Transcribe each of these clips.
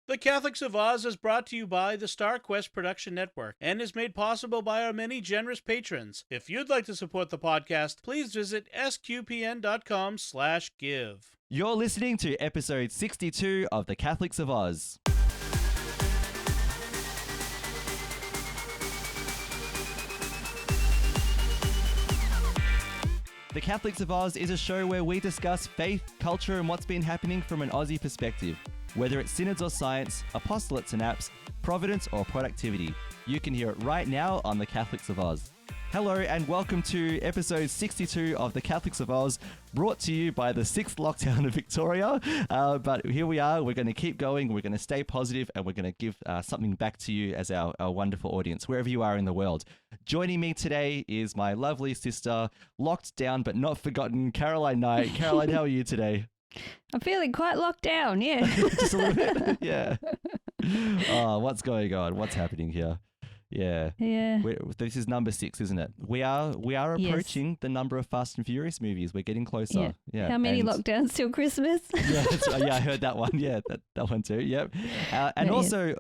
The Catholics of Oz is brought to you by the Star Quest Production Network and is made possible by our many generous patrons. If you'd like to support the podcast, please visit sqpn.com/give. You're listening to episode 62 of The Catholics of Oz. The Catholics of Oz is a show where we discuss faith, culture, and what's been happening from an Aussie perspective. Whether it's synods or science, apostolates and apps, providence or productivity, you can hear it right now on The Catholics of Oz. Hello and welcome to episode 62 of The Catholics of Oz, brought to you by the 6th lockdown of Victoria. But here we are, we're going to keep going, we're going to stay positive, and we're going to give something back to you as our wonderful audience, wherever you are in the world. Joining me today is my lovely sister, locked down but not forgotten, Caroline Knight. Caroline, how are you today? I'm feeling quite locked down, yeah. Just a little bit, yeah. Oh, what's going on? What's happening here? Yeah. This is number 6, isn't it? We are approaching the number of Fast and Furious movies. We're getting closer. Yeah. How many lockdowns till Christmas? Yeah, I heard that one. Yeah, that one too. Yep. And also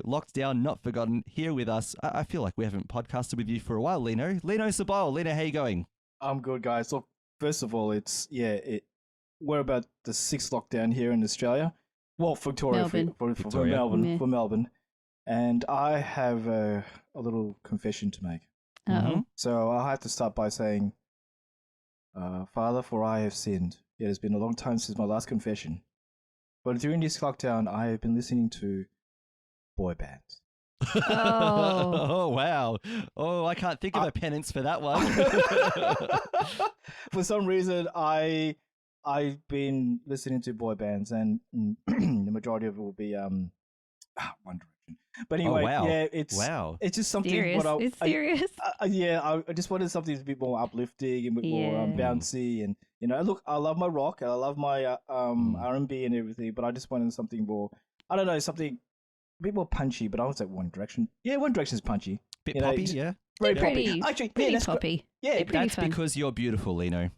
locked down, not forgotten. Here with us. I feel like we haven't podcasted with you for a while, Lino. Lino Sabal. Lino, how you going? I'm good, guys. Look, first of all, we're about the 6th lockdown here in Australia. Well, Victoria, for Melbourne. And I have a little confession to make. Uh-oh. So I have to start by saying, Father, for I have sinned. It has been a long time since my last confession. But during this lockdown, I have been listening to boy bands. Oh, wow. Oh, I can't think of a penance for that one. For some reason, I've been listening to boy bands, and the majority of it will be One Direction. But anyway, it's just something. serious. It's serious. I just wanted something a bit more uplifting and a bit more bouncy, and look, I love my rock, I love my R&B and everything, but I just wanted something more. I don't know, something a bit more punchy. But I was like One Direction. Yeah, One Direction is punchy. Bit poppy, yeah. Very pretty, poppy. Actually, pretty that's poppy. Yeah, that's because you're beautiful, Lino.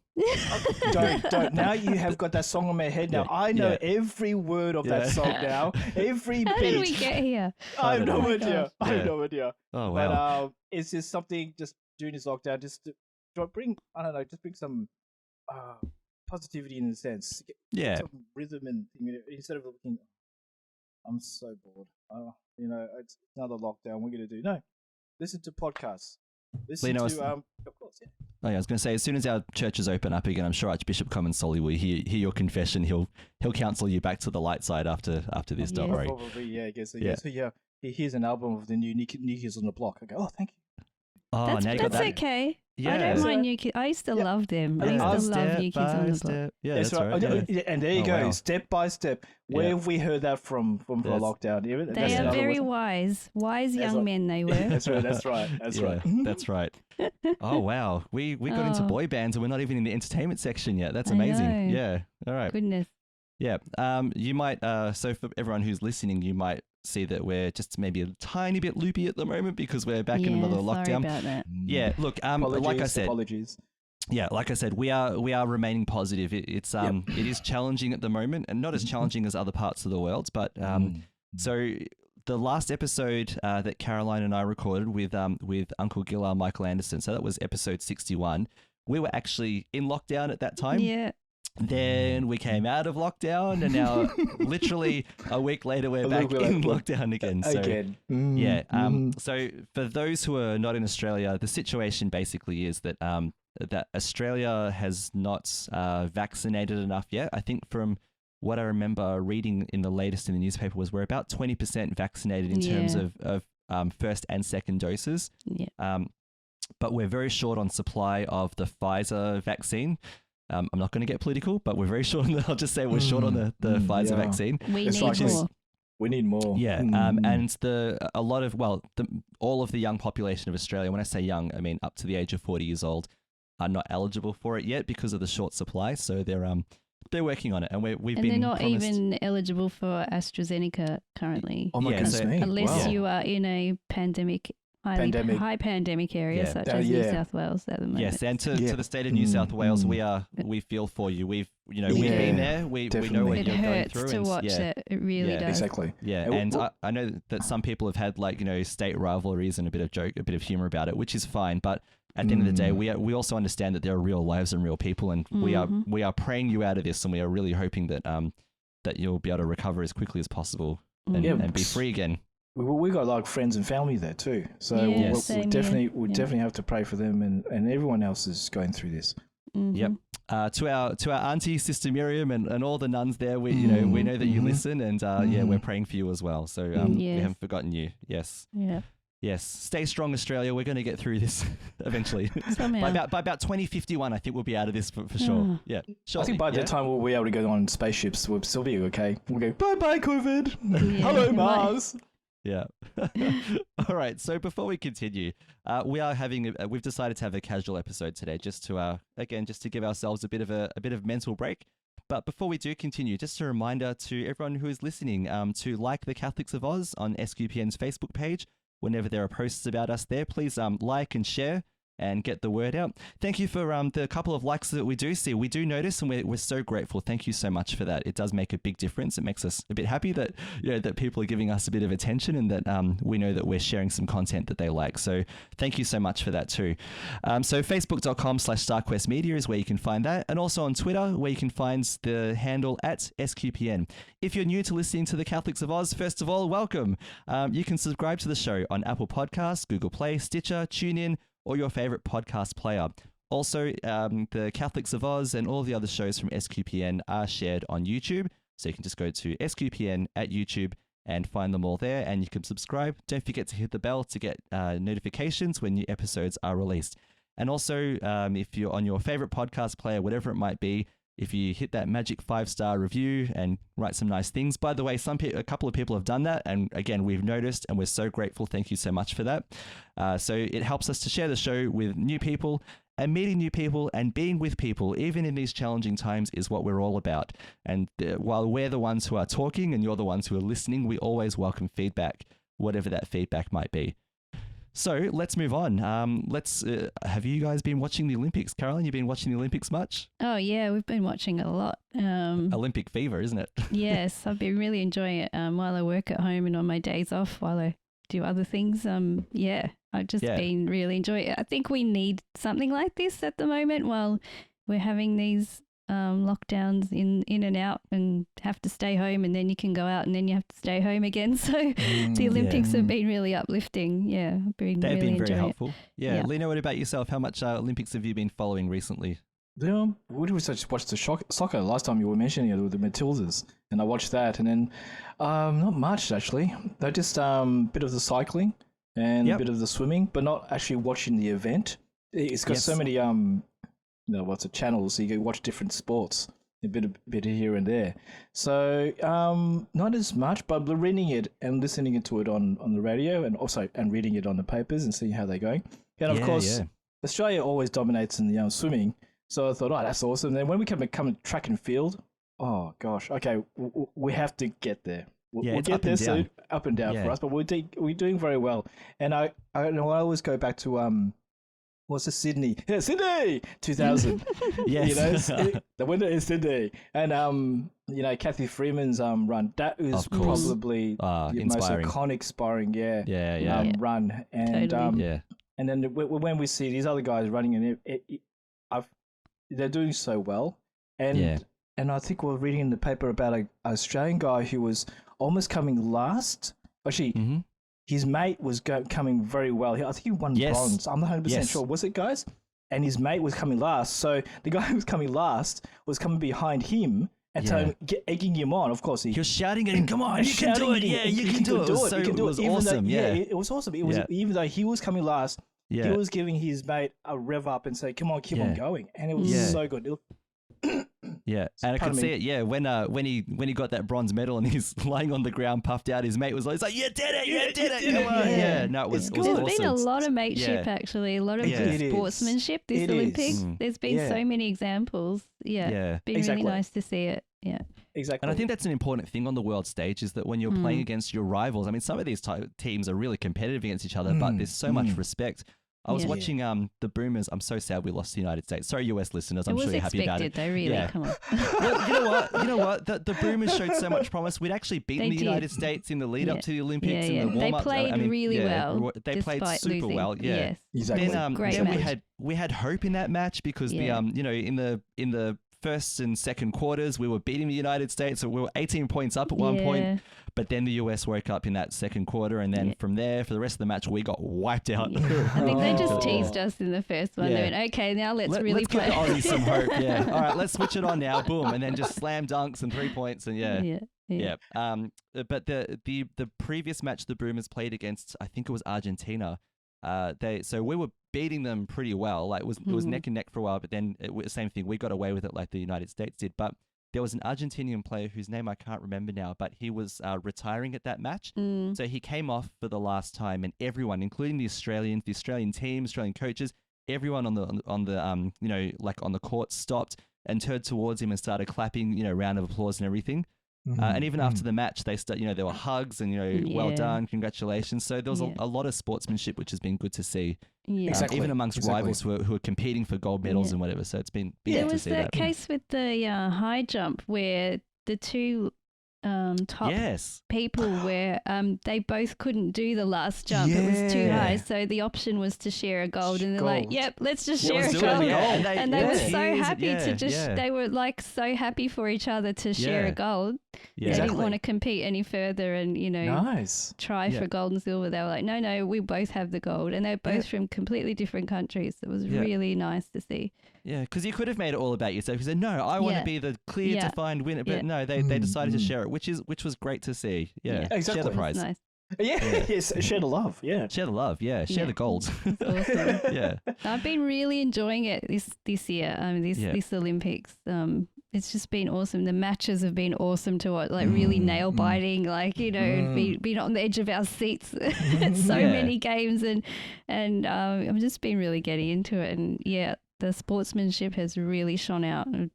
Don't. Now you have got that song on my head. Now I know every word of that song now. Every How beat. did we get here? I have no idea. gosh. I have no idea. Oh, wow. But it's just something just during this lockdown, just to bring, I don't know, just bring some positivity in a sense. Get some rhythm and instead of looking, I'm so bored. It's another lockdown. We're gonna do listen to podcasts. Listen Lino, to of course, yeah. Oh, yeah, I was going to say, as soon as our churches open up again, I'm sure Archbishop Comensoli will hear your confession. He'll counsel you back to the light side after this. Don't worry. Probably, yeah. I guess. So here's an album of the new New Kids on the Block. I go, oh, thank you. Oh, That's now you got that. okay. Yeah. I don't mind New Kids. I used to love them. I used to love New Kids on the Block. Yeah, that's right. Yeah. And there you go, wow. Step by step. Where have we heard that from the lockdown? They are very wise young men. They were. That's right. That's right. Oh wow, we got into boy bands and we're not even in the entertainment section yet. That's amazing. I know. Yeah. All right. Goodness. Yeah. You might. So for everyone who's listening, you might see that we're just maybe a tiny bit loopy at the moment because we're back in another lockdown. Sorry about that. Yeah. Look. Like I said. Apologies. Yeah, like I said, we are remaining positive. It is challenging at the moment, and not as challenging as other parts of the world. But so the last episode that Caroline and I recorded with Uncle Gillar Michael Anderson, so that was episode 61. We were actually in lockdown at that time. Yeah. Then we came out of lockdown, and now literally a week later we're back in lockdown again. So, So for those who are not in Australia, the situation basically is that that Australia has not vaccinated enough yet. I think from what I remember reading in the latest in the newspaper was we're about 20% vaccinated in terms of first and second doses. Yeah. But we're very short on supply of the Pfizer vaccine. I'm not going to get political, but we're very short on I'll just say we're short on the Pfizer vaccine. We need more. We need more. Yeah. And all of the young population of Australia, when I say young, I mean up to the age of 40 years old, are not eligible for it yet because of the short supply. So they're working on it, and they're not even eligible for AstraZeneca currently. Oh my goodness me! Unless you are in a pandemic high pandemic areas such as New South Wales at the moment. Yes, and to the state of New South Wales, we feel for you. We've been there. We know what you're going through. It hurts to watch it. It really does. Exactly. Yeah, and I know that some people have had state rivalries and a bit of humor about it, which is fine. But at the end of the day, we also understand that there are real lives and real people, and we are praying you out of this, and we are really hoping that that you'll be able to recover as quickly as possible and be free again. We got like friends and family there too, so we definitely have to pray for them and everyone else is going through this. Yep. To our auntie, Sister Miriam, and all the nuns there, we know that you listen, and we're praying for you as well. So we haven't forgotten you. Yes. Yeah. Yes. Stay strong, Australia. We're going to get through this eventually. Somehow. by about 2051, I think we'll be out of this for sure. Yeah. I think by that time we'll be able to go on spaceships. We'll still be okay. We'll go bye COVID. Hello Mars. Yeah. All right. So before we continue, we've decided to have a casual episode today, just to give ourselves a bit of mental break. But before we do continue, just a reminder to everyone who is listening to like the Catholics of Oz on SQPN's Facebook page. Whenever there are posts about us there, please like and share and get the word out. Thank you for the couple of likes that we do see. We do notice, and we're so grateful. Thank you so much for that. It does make a big difference. It makes us a bit happy that that people are giving us a bit of attention, and that we know that we're sharing some content that they like. So thank you so much for that too. So facebook.com/StarQuestMedia is where you can find that, and also on Twitter, where you can find the handle @SQPN. If you're new to listening to the Catholics of Oz, first of all, welcome. You can subscribe to the show on Apple Podcasts, Google Play, Stitcher, TuneIn, or your favorite podcast player. Also, the Catholics of Oz and all the other shows from SQPN are shared on YouTube. So you can just go to SQPN at YouTube and find them all there, and you can subscribe. Don't forget to hit the bell to get notifications when new episodes are released. And also, if you're on your favorite podcast player, whatever it might be, if you hit that magic 5-star review and write some nice things. By the way, a couple of people have done that, and again, we've noticed, and we're so grateful. Thank you so much for that. So it helps us to share the show with new people, and meeting new people and being with people, even in these challenging times, is what we're all about. And while we're the ones who are talking and you're the ones who are listening, we always welcome feedback, whatever that feedback might be. So let's move on. Have you guys been watching the Olympics? Caroline, you been watching the Olympics much? Oh, yeah, we've been watching it a lot. Olympic fever, isn't it? Yes, I've been really enjoying it while I work at home and on my days off while I do other things. I've just been really enjoying it. I think we need something like this at the moment while we're having these lockdowns in and out, and have to stay home, and then you can go out, and then you have to stay home again. So the Olympics have been really uplifting. Yeah, they've been very helpful. Yeah. Lino, what about yourself? How much Olympics have you been following recently? We just watched the soccer last time you were mentioning it with the Matildas, and I watched that, and then not much actually. They just bit of the cycling and a bit of the swimming, but not actually watching the event. It's got so many channels, so you can watch different sports, a bit here and there. So not as much, but reading it and listening to it on the radio, and reading it on the papers and seeing how they're going. And of course, Australia always dominates in the swimming. So I thought, that's awesome. And then when we come to track and field, oh gosh, okay, we have to get there. We'll get there soon, up and down for us, but we're doing very well. And I always go back to what's the Sydney? Yeah, Sydney 2000. Yes, the winner is Sydney, and Kathy Freeman's run. That was probably the most iconic sparring, run, and totally. And then when we see these other guys running, and they're doing so well, and I think we're reading in the paper about an Australian guy who was almost coming last. Actually, his mate was coming very well. I think he won bronze. I'm not 100% sure. Was it, guys? And his mate was coming last. So the guy who was coming last was coming behind him and egging him on. Of course, he was shouting at him, "Come on, you can do it! Yeah, you can do it!" So it was awesome. It was awesome. It was even though he was coming last, he was giving his mate a rev up and say, "Come on, keep on going," and it was so good. And I could see it. Yeah, when he got that bronze medal and he's lying on the ground, puffed out, his mate was like, "You did it! You did it! Come on!" Yeah, no, it was awesome. There's been a lot of mateship actually, a lot of good sportsmanship this Olympics. There's been so many examples. Been really nice to see it. Yeah. exactly. And I think that's an important thing on the world stage, is that when you're playing against your rivals, I mean, some of these teams are really competitive against each other, but there's so much respect. I was watching the Boomers. I'm so sad we lost the United States. Sorry, US listeners. I'm sure you're happy about it. Though, really. Come on. Well, you know what? The Boomers showed so much promise. We'd actually beaten the United States in the lead up to the Olympics and the warm-up. They played really well. They played super losing. well. Yeah, yes. Then, Great match. we had hope in that match because the in the first and second quarters, we were beating the United States. So we were 18 points up at one point. But then the US woke up in that second quarter. And then from there, for the rest of the match, we got wiped out. Yeah. I think they just teased us in the first one. They went, okay, now let's really play. Let's give the Aussies some hope. Yeah. All right, let's switch it on now. Boom. And then just slam dunks and 3 points. And yeah. But the previous match the Boomers played against, I think it was Argentina. So we were beating them pretty well. Like it was neck and neck for a while, but then the same thing. We got away with it like the United States did. But there was an Argentinian player whose name I can't remember now, but he was retiring at that match. So he came off for the last time, and everyone, including the Australian team, Australian coaches, everyone on the like on the court stopped and turned towards him and started clapping, round of applause and everything. And even after the match, there were hugs and, well done, congratulations. So there was a lot of sportsmanship, which has been good to see. Yeah. Exactly. Even amongst rivals who are competing for gold medals and whatever. So it's been good to see that. There was that case with the high jump where the two top people where they both couldn't do the last jump. It was too high, so the option was to share a gold, and they're like, "Yep, let's just share a gold." And they were so happy to just. They were like so happy for each other to share a gold. They didn't want to compete any further, and try for gold and silver. They were like, "No, we both have the gold," and they're both from completely different countries. It was really nice to see. Yeah, because you could have made it all about yourself. You said, "No, I want to be the clear, defined winner," but no, they decided to share it, which was great to see. Yeah, exactly. Share the prize. Nice. Yes, share the love. Yeah, share the love. Yeah, share the gold. Awesome. Yeah, I've been really enjoying it this year. This Olympics. It's just been awesome. The matches have been awesome to watch, like really nail biting, like, been on the edge of our seats at so many games, and I've just been really getting into it, and the sportsmanship has really shone out and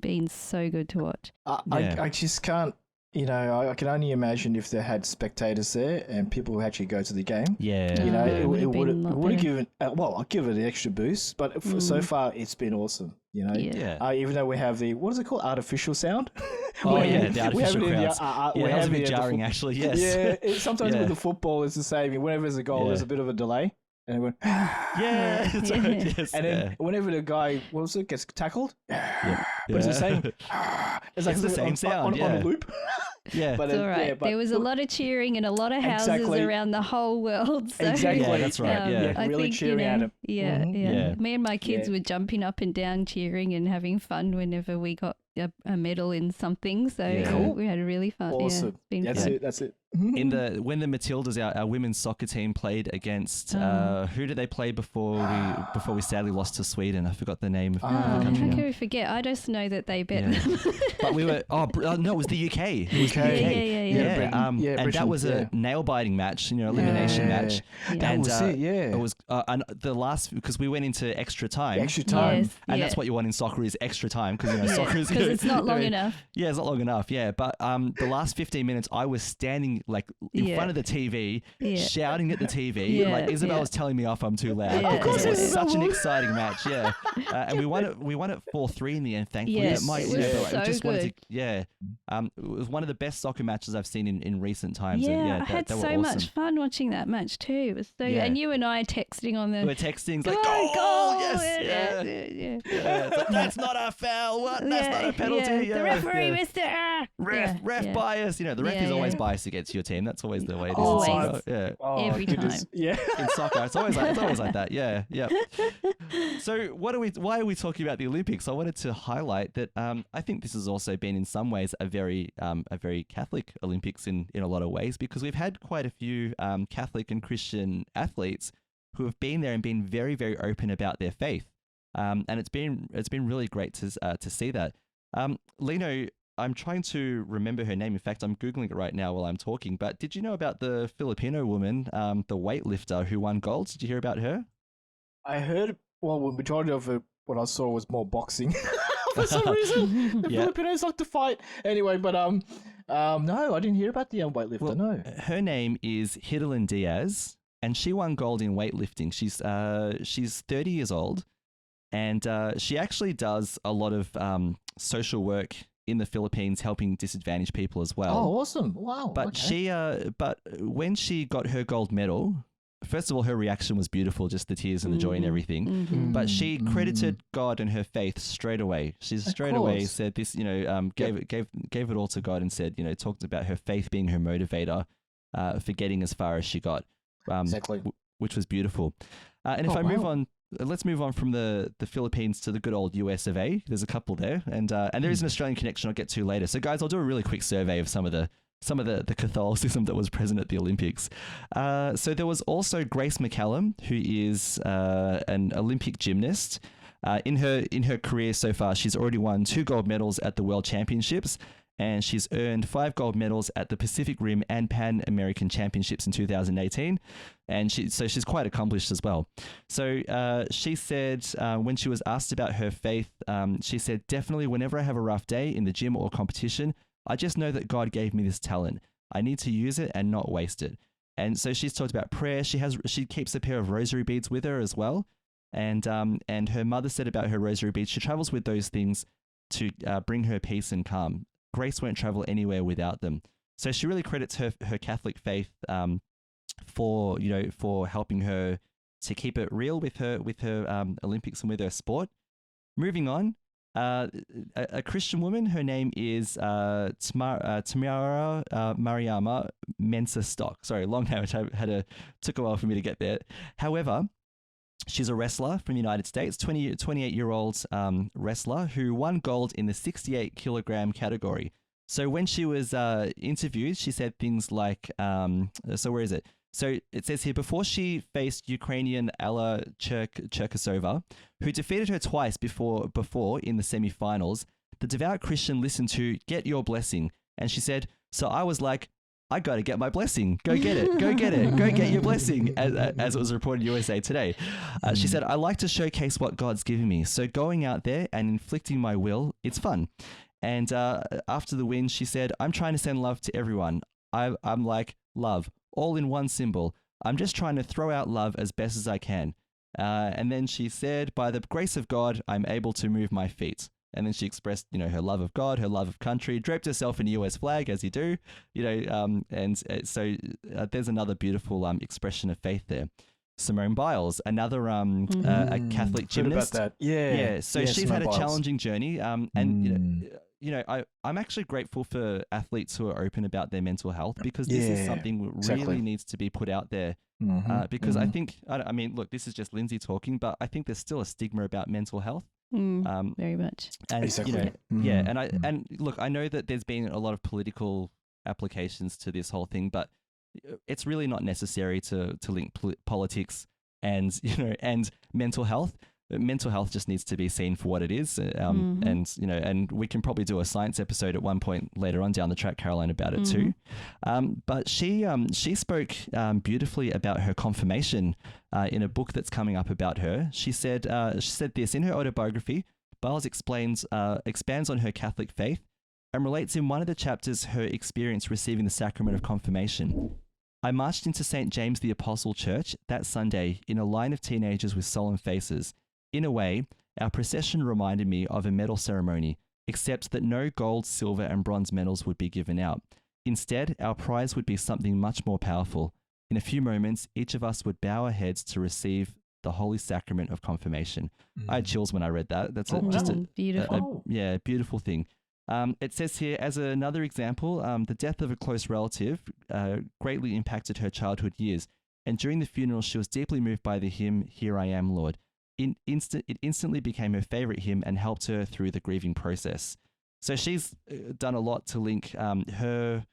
been so good to watch. I just can't, I can only imagine if they had spectators there and people who actually go to the game. Yeah. It would have given, I'll give it an extra boost, but so far it's been awesome. Even though we have what is it called? Artificial sound? The artificial crowds. That was a bit jarring, actually, yes. Yeah, sometimes with the football it's the same. Whenever there's a goal, there's a bit of a delay. And it went, yes. And then whenever the guy, gets tackled, but it's the same. It's like the same sound on a loop. Yeah, but it's all right. There was a lot of cheering in a lot of houses around the whole world. So, exactly, that's right. I really think, cheering at him. Yeah. Me and my kids were jumping up and down, cheering and having fun whenever we got a medal in something. So we had a really fun. Awesome. That's it. When the Matildas, our women's soccer team, played against who did they play before we sadly lost to Sweden? I forgot the name of the country. How can we forget? I just know that they bet them. But we were no, it was the UK. And that was a nail biting match, elimination match. That was it. It was the last, because we went into extra time. And that's what you want in soccer, is extra time, because soccer is because it's not long enough. Yeah, it's not long enough. Yeah, but the last 15 minutes, I was standing in front of the TV, shouting at the TV. Like Isabel was telling me off I'm too loud because it was such an exciting match. Yeah, and we won it 4-3 in the end. Thankfully, it was so good. It was one of the best soccer matches I've seen in recent times. Yeah, I had so much fun watching that match too. It was so good. And you and I texting on the. We were texting like, goal! Yes, It's like, that's not a foul. What? That's not a penalty. The referee missed it. Ref bias. The ref is always biased against your team. That's always the way it is. Always. Every time. In soccer, it's always like that. Yeah. So why are we talking about the Olympics? I wanted to highlight that I think this has also been in some ways a very Catholic Olympics in a lot of ways, because we've had quite a few Catholic and Christian athletes who have been there and been very, very open about their faith. And it's been really great to see that. Lino, I'm trying to remember her name. In fact, I'm Googling it right now while I'm talking. But did you know about the Filipino woman, the weightlifter who won gold? Did you hear about her? I heard, the majority of it, what I saw was more boxing. for some reason. The Filipinos like to fight. Anyway, but no, I didn't hear about the weightlifter. Well, no. Her name is Hidalyn Diaz, and she won gold in weightlifting. She's 30 years old, and she actually does a lot of social work in the Philippines, helping disadvantaged people as well. Oh, awesome! Wow. But but when she got her gold medal, first of all, her reaction was beautiful, just the tears and the joy and everything. Mm-hmm. But she credited God and her faith straight away. She straight away said this, gave it all to God and said, talked about her faith being her motivator for getting as far as she got. Exactly. Which was beautiful. And if I move on, let's move on from the Philippines to the good old US of A. There's a couple there, and there is an Australian connection I'll get to later. So guys, I'll do a really quick survey of some of the Catholicism that was present at the Olympics. So there was also Grace McCallum, who is an Olympic gymnast. In her career so far, she's already won 2 gold medals at the World Championships, and she's earned 5 gold medals at the Pacific Rim and Pan American Championships in 2018. And she's quite accomplished as well. So she said when she was asked about her faith, she said, "Definitely whenever I have a rough day in the gym or competition, I just know that God gave me this talent. I need to use it and not waste it." And so she's talked about prayer. She keeps a pair of rosary beads with her as well. And her mother said about her rosary beads, she travels with those things to bring her peace and calm. Grace won't travel anywhere without them. So she really credits her Catholic faith for helping her to keep it real with her Olympics and with her sport. Moving on, a Christian woman. Her name is Tamara Mariama Mensa Stock. Sorry, long name. Took a while for me to get there. However, she's a wrestler from the United States, 28-year-old wrestler who won gold in the 68 kilogram category. So when she was interviewed, she said things like, so where is it? So it says here, before she faced Ukrainian Alla Cherkasova, who defeated her twice before in the semifinals, the devout Christian listened to "Get Your Blessing," and she said, "So I was like, I got to get my blessing. Go get it. Go get it. Go get your blessing," as it was reported in USA Today. She said, "I like to showcase what God's given me. So going out there and inflicting my will, it's fun." And after the win, she said, "I'm trying to send love to everyone. I'm like, love, all in one symbol. I'm just trying to throw out love as best as I can." And then she said, "By the grace of God, I'm able to move my feet." And then she expressed, her love of God, her love of country, draped herself in a US flag, as you do, so there's another beautiful expression of faith there. Simone Biles, another a Catholic gymnast. About that. Yeah. So yeah, she's Simone had a Biles. challenging journey, and I'm actually grateful for athletes who are open about their mental health, because this is something that really needs to be put out there. Because I think, I mean, look, this is just Lindsay talking, but I think there's still a stigma about mental health. Very much. And, exactly. And look, I know that there's been a lot of political applications to this whole thing, but it's really not necessary to link politics and mental health. Mental health just needs to be seen for what it is, and we can probably do a science episode at one point later on down the track, Caroline, about it too. But she spoke beautifully about her confirmation in a book that's coming up about her. She said this in her autobiography. Biles expands on her Catholic faith and relates in one of the chapters her experience receiving the sacrament of confirmation. "I marched into St. James the Apostle Church that Sunday in a line of teenagers with solemn faces. In a way, our procession reminded me of a medal ceremony, except that no gold, silver, and bronze medals would be given out. Instead, our prize would be something much more powerful. In a few moments, each of us would bow our heads to receive the holy sacrament of confirmation." I had chills when I read that. That's beautiful. Beautiful thing. It says here, as another example, the death of a close relative greatly impacted her childhood years, and during the funeral, she was deeply moved by the hymn, "Here I Am, Lord." It instantly became her favorite hymn and helped her through the grieving process. So she's done a lot to link her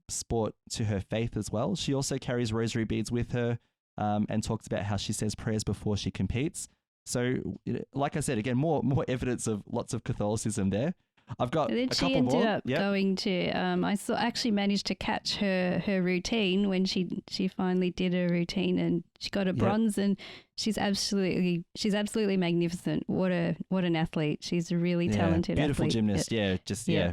sport to her faith as well. She also carries rosary beads with her and talks about how she says prayers before she competes. So, like I said, again, more evidence of lots of Catholicism there. I've got And then a she couple more. ended up going to. I actually managed to catch her routine when she finally did her routine, and she got a bronze. And she's absolutely magnificent. What an athlete! She's a really talented, beautiful athlete. gymnast.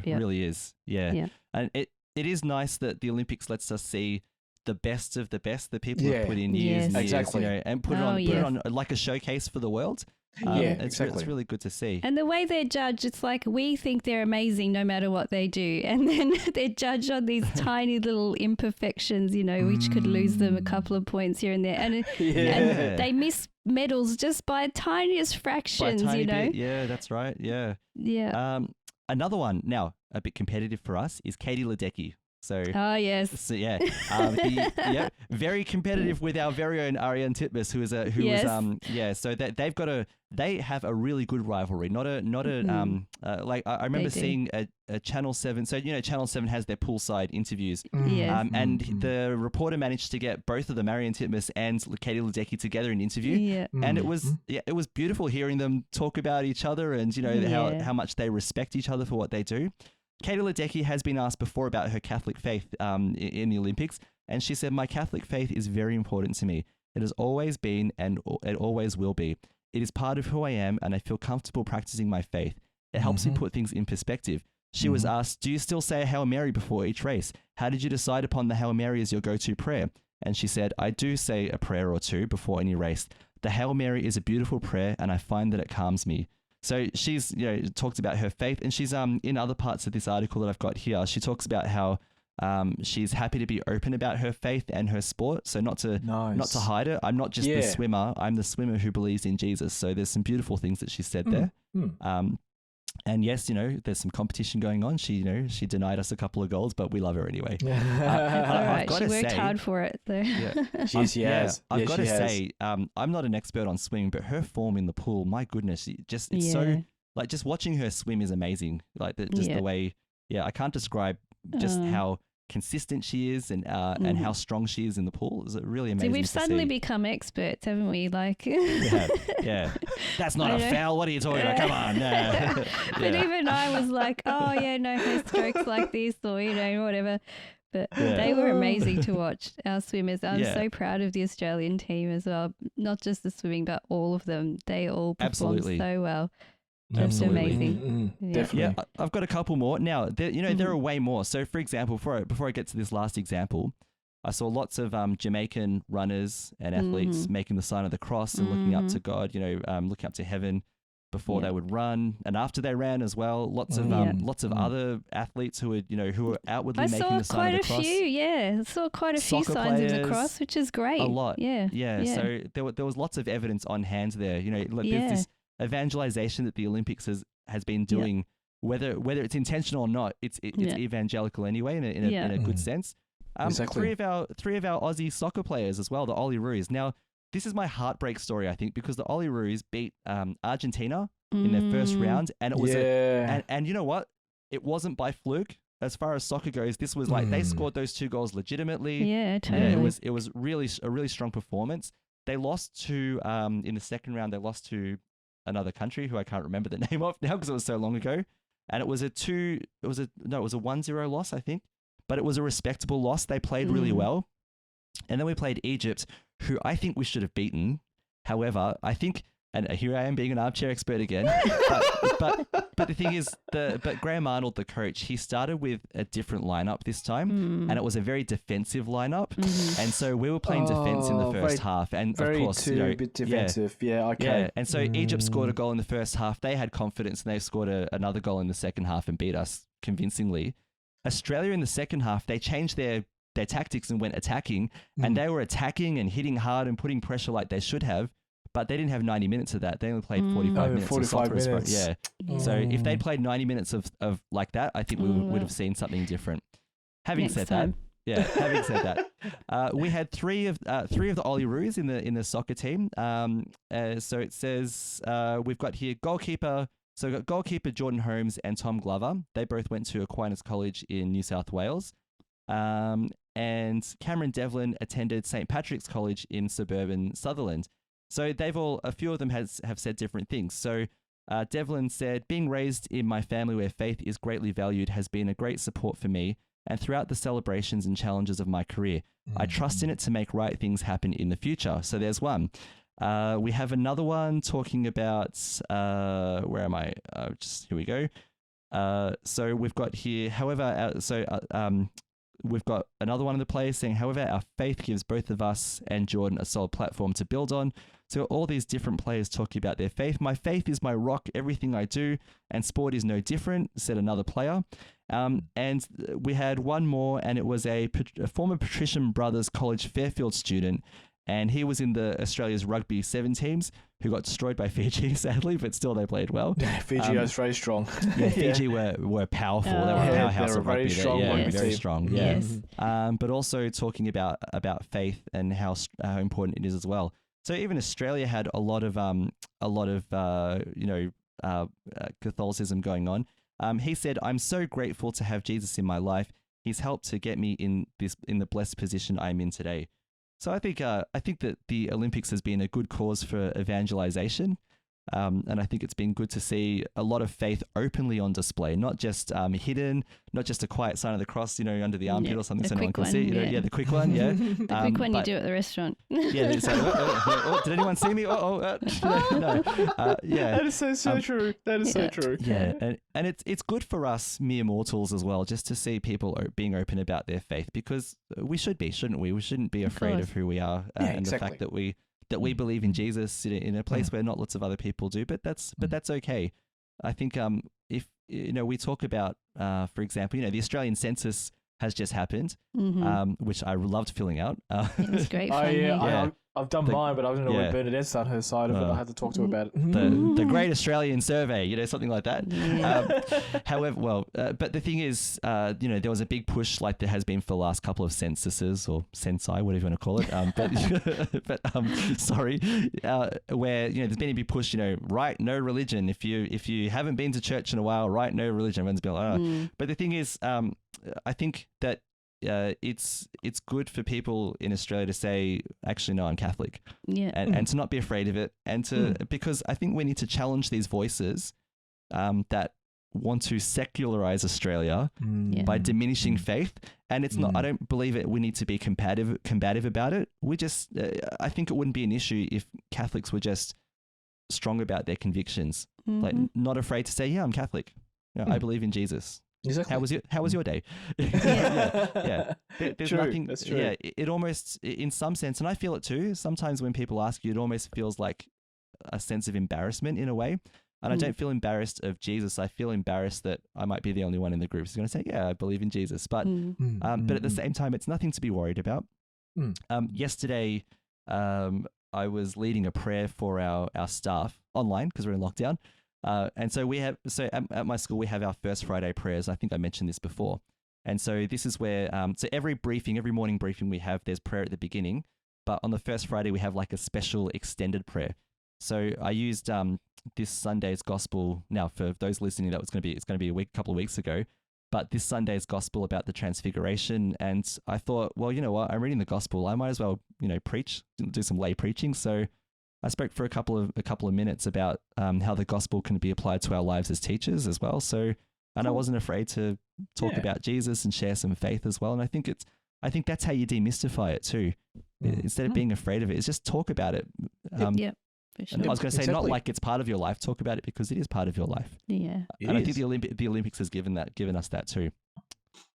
Really is. Yeah, and it is nice that the Olympics lets us see the best of the best. The people have put in years and years, exactly. and put it on like a showcase for the world. It's really good to see. And the way they're judged, it's like we think they're amazing no matter what they do. And then they're judged on these tiny little imperfections, which could lose them a couple of points here and there. And, and they miss medals just by tiniest fractions, by a tiny bit. Yeah, that's right. Yeah. Yeah. Another one now, a bit competitive for us, is Katie Ledecky. So, yes. So, very competitive with our very own Ariane Titmus, who was So they have a really good rivalry. Not a like I remember seeing a Channel 7. So Channel 7 has their poolside interviews. Yes. And the reporter managed to get both of them, Ariane Titmus and Katie Ledecky, together in an interview. Yeah. And it was beautiful hearing them talk about each other and how much they respect each other for what they do. Katie Ledecky has been asked before about her Catholic faith in the Olympics, and she said, "My Catholic faith is very important to me. It has always been and it always will be. It is part of who I am, and I feel comfortable practicing my faith. It helps me put things in perspective." She was asked, "Do you still say a Hail Mary before each race? How did you decide upon the Hail Mary as your go-to prayer?" And she said, "I do say a prayer or two before any race. The Hail Mary is a beautiful prayer, and I find that it calms me." So she's, talked about her faith, and she's in other parts of this article that I've got here. She talks about how she's happy to be open about her faith and her sport. So not to hide it. I'm not just the swimmer. I'm the swimmer who believes in Jesus. So there's some beautiful things that she said there. And yes, there's some competition going on. She denied us a couple of goals, but we love her anyway. I've got to say, she worked hard for it, though. I've got to say, I'm not an expert on swimming, but her form in the pool, my goodness, so like just watching her swim is amazing. Like the way, I can't describe just how consistent she is and how strong she is in the pool. Is really amazing. So we've suddenly become experts, haven't we? Like, that's not a foul. What are you talking about? Come on. But even I was like, her strokes like this, or whatever. But they were amazing to watch, our swimmers. I'm so proud of the Australian team as well. Not just the swimming, but all of them. They all performed so well. Just amazing. Definitely. Yeah, I've got a couple more. Now, there are way more. So, for example, before I get to this last example, I saw lots of Jamaican runners and athletes making the sign of the cross and looking up to God, looking up to heaven before they would run and after they ran as well. Lots of other athletes who were outwardly making the sign of the cross. I saw quite a few signs of the cross, which is great. A lot. Yeah. So there was lots of evidence on hand there. There's this evangelization that the Olympics has been doing, whether it's intentional or not, it's evangelical anyway in a good sense. Exactly. Three of our Aussie soccer players as well, the Olyroos. Now, this is my heartbreak story, I think, because the Olyroos beat Argentina in their first round, and it was and you know what? It wasn't by fluke. As far as soccer goes, this was like they scored those 2 goals legitimately. Yeah, totally. It was really a really strong performance. They lost to in the second round. They lost to another country who I can't remember the name of now because it was so long ago. And it was a 1-0 loss, I think, but it was a respectable loss. They played really well. And then we played Egypt, who I think we should have beaten. However, I think, and here I am being an armchair expert again, but the thing is, but Graham Arnold, the coach, he started with a different lineup this time, and it was a very defensive lineup, and so we were playing defense in the first half, and of course, a bit defensive, and so Egypt scored a goal in the first half. They had confidence, and they scored another goal in the second half and beat us convincingly. Australia in the second half, they changed their tactics and went attacking, and they were attacking and hitting hard and putting pressure like they should have. But they didn't have 90 minutes of that. They only played 45 minutes. 45 minutes. Yeah. So if they played 90 minutes of like that, I think we would have seen something different. Having said that, we had three of the Olyroos in the soccer team. So it says we've got here goalkeeper. So we've got goalkeeper Jordan Holmes and Tom Glover. They both went to Aquinas College in New South Wales. And Cameron Devlin attended St. Patrick's College in suburban Sutherland. So a few of them have said different things. So Devlin said, being raised in my family where faith is greatly valued has been a great support for me and throughout the celebrations and challenges of my career. I trust in it to make right things happen in the future. So there's one. We have another one talking about, where am I? Here we go. So we've got here, however, we've got another one in the play saying, however, our faith gives both of us and Jordan a solid platform to build on. So all these different players talking about their faith. My faith is my rock, everything I do, and sport is no different, said another player. And we had one more, and it was a former Patrician Brothers College Fairfield student, and he was in the Australia's rugby 7 teams who got destroyed by Fiji, sadly, but still they played well. Fiji was very strong. Yeah, Fiji were powerful. They were a powerhouse of rugby. Very strong. Yeah. Yes. But also talking about faith and how important it is as well. So even Australia had a lot of Catholicism going on. He said, "I'm so grateful to have Jesus in my life. He's helped to get me in the blessed position I'm in today." So I think that the Olympics has been a good cause for evangelization, and I think it's been good to see a lot of faith openly on display, not just hidden, not just a quiet sign of the cross, under the armpit or something so no one can see. The quick one, yeah. The quick one you do at the restaurant. Yeah, they say, did anyone see me? No. Yeah. That is so true. That is so true. Yeah, and it's good for us mere mortals as well, just to see people being open about their faith, because we should be, shouldn't we? We shouldn't be afraid of who we are and the fact that we believe in Jesus in a place where not lots of other people do, but that's okay. I think if we talk about, for example, the Australian census has just happened, which I loved filling out. It was great fun. I've done mine, but I don't know where Bernadette's done her side of it. I had to talk to her about it. The Great Australian Survey, something like that. Yeah. However, but the thing is, there was a big push like there has been for the last couple of censuses or censi, whatever you want to call it. Where there's been a big push, write no religion. If you haven't been to church in a while, write no religion. Everyone's been like, But the thing is, I think that it's good for people in Australia to say, actually, no, I'm Catholic, and to not be afraid of it, and to because I think we need to challenge these voices that want to secularize Australia by diminishing faith, and it's not. I don't believe it. We need to be combative about it. We just, I think it wouldn't be an issue if Catholics were just strong about their convictions, like not afraid to say, yeah, I'm Catholic. I believe in Jesus. Exactly. How was your day? There's true. nothing. That's true. Yeah, it almost, in some sense, and I feel it too. Sometimes when people ask you, it almost feels like a sense of embarrassment in a way. And I don't feel embarrassed of Jesus. I feel embarrassed that I might be the only one in the group who's going to say, "Yeah, I believe in Jesus." But but at the same time, it's nothing to be worried about. Yesterday, I was leading a prayer for our staff online because we're in lockdown. And so at my school, we have our first Friday prayers. I think I mentioned this before. And so this is where, so every morning briefing we have, there's prayer at the beginning, but on the first Friday, we have like a special extended prayer. So I used this Sunday's gospel. Now, for those listening, it's going to be a couple of weeks ago, but this Sunday's gospel about the transfiguration. And I thought, well, you know what? I'm reading the gospel. I might as well, preach, do some lay preaching. So I spoke for a couple of minutes about how the gospel can be applied to our lives as teachers as well. So, and I wasn't afraid to talk about Jesus and share some faith as well. And I think that's how you demystify it too. Instead of being afraid of it, it's just talk about it. For sure. I was going to say, not like it's part of your life. Talk about it because it is part of your life. Yeah, and I think the Olympics has given us that too.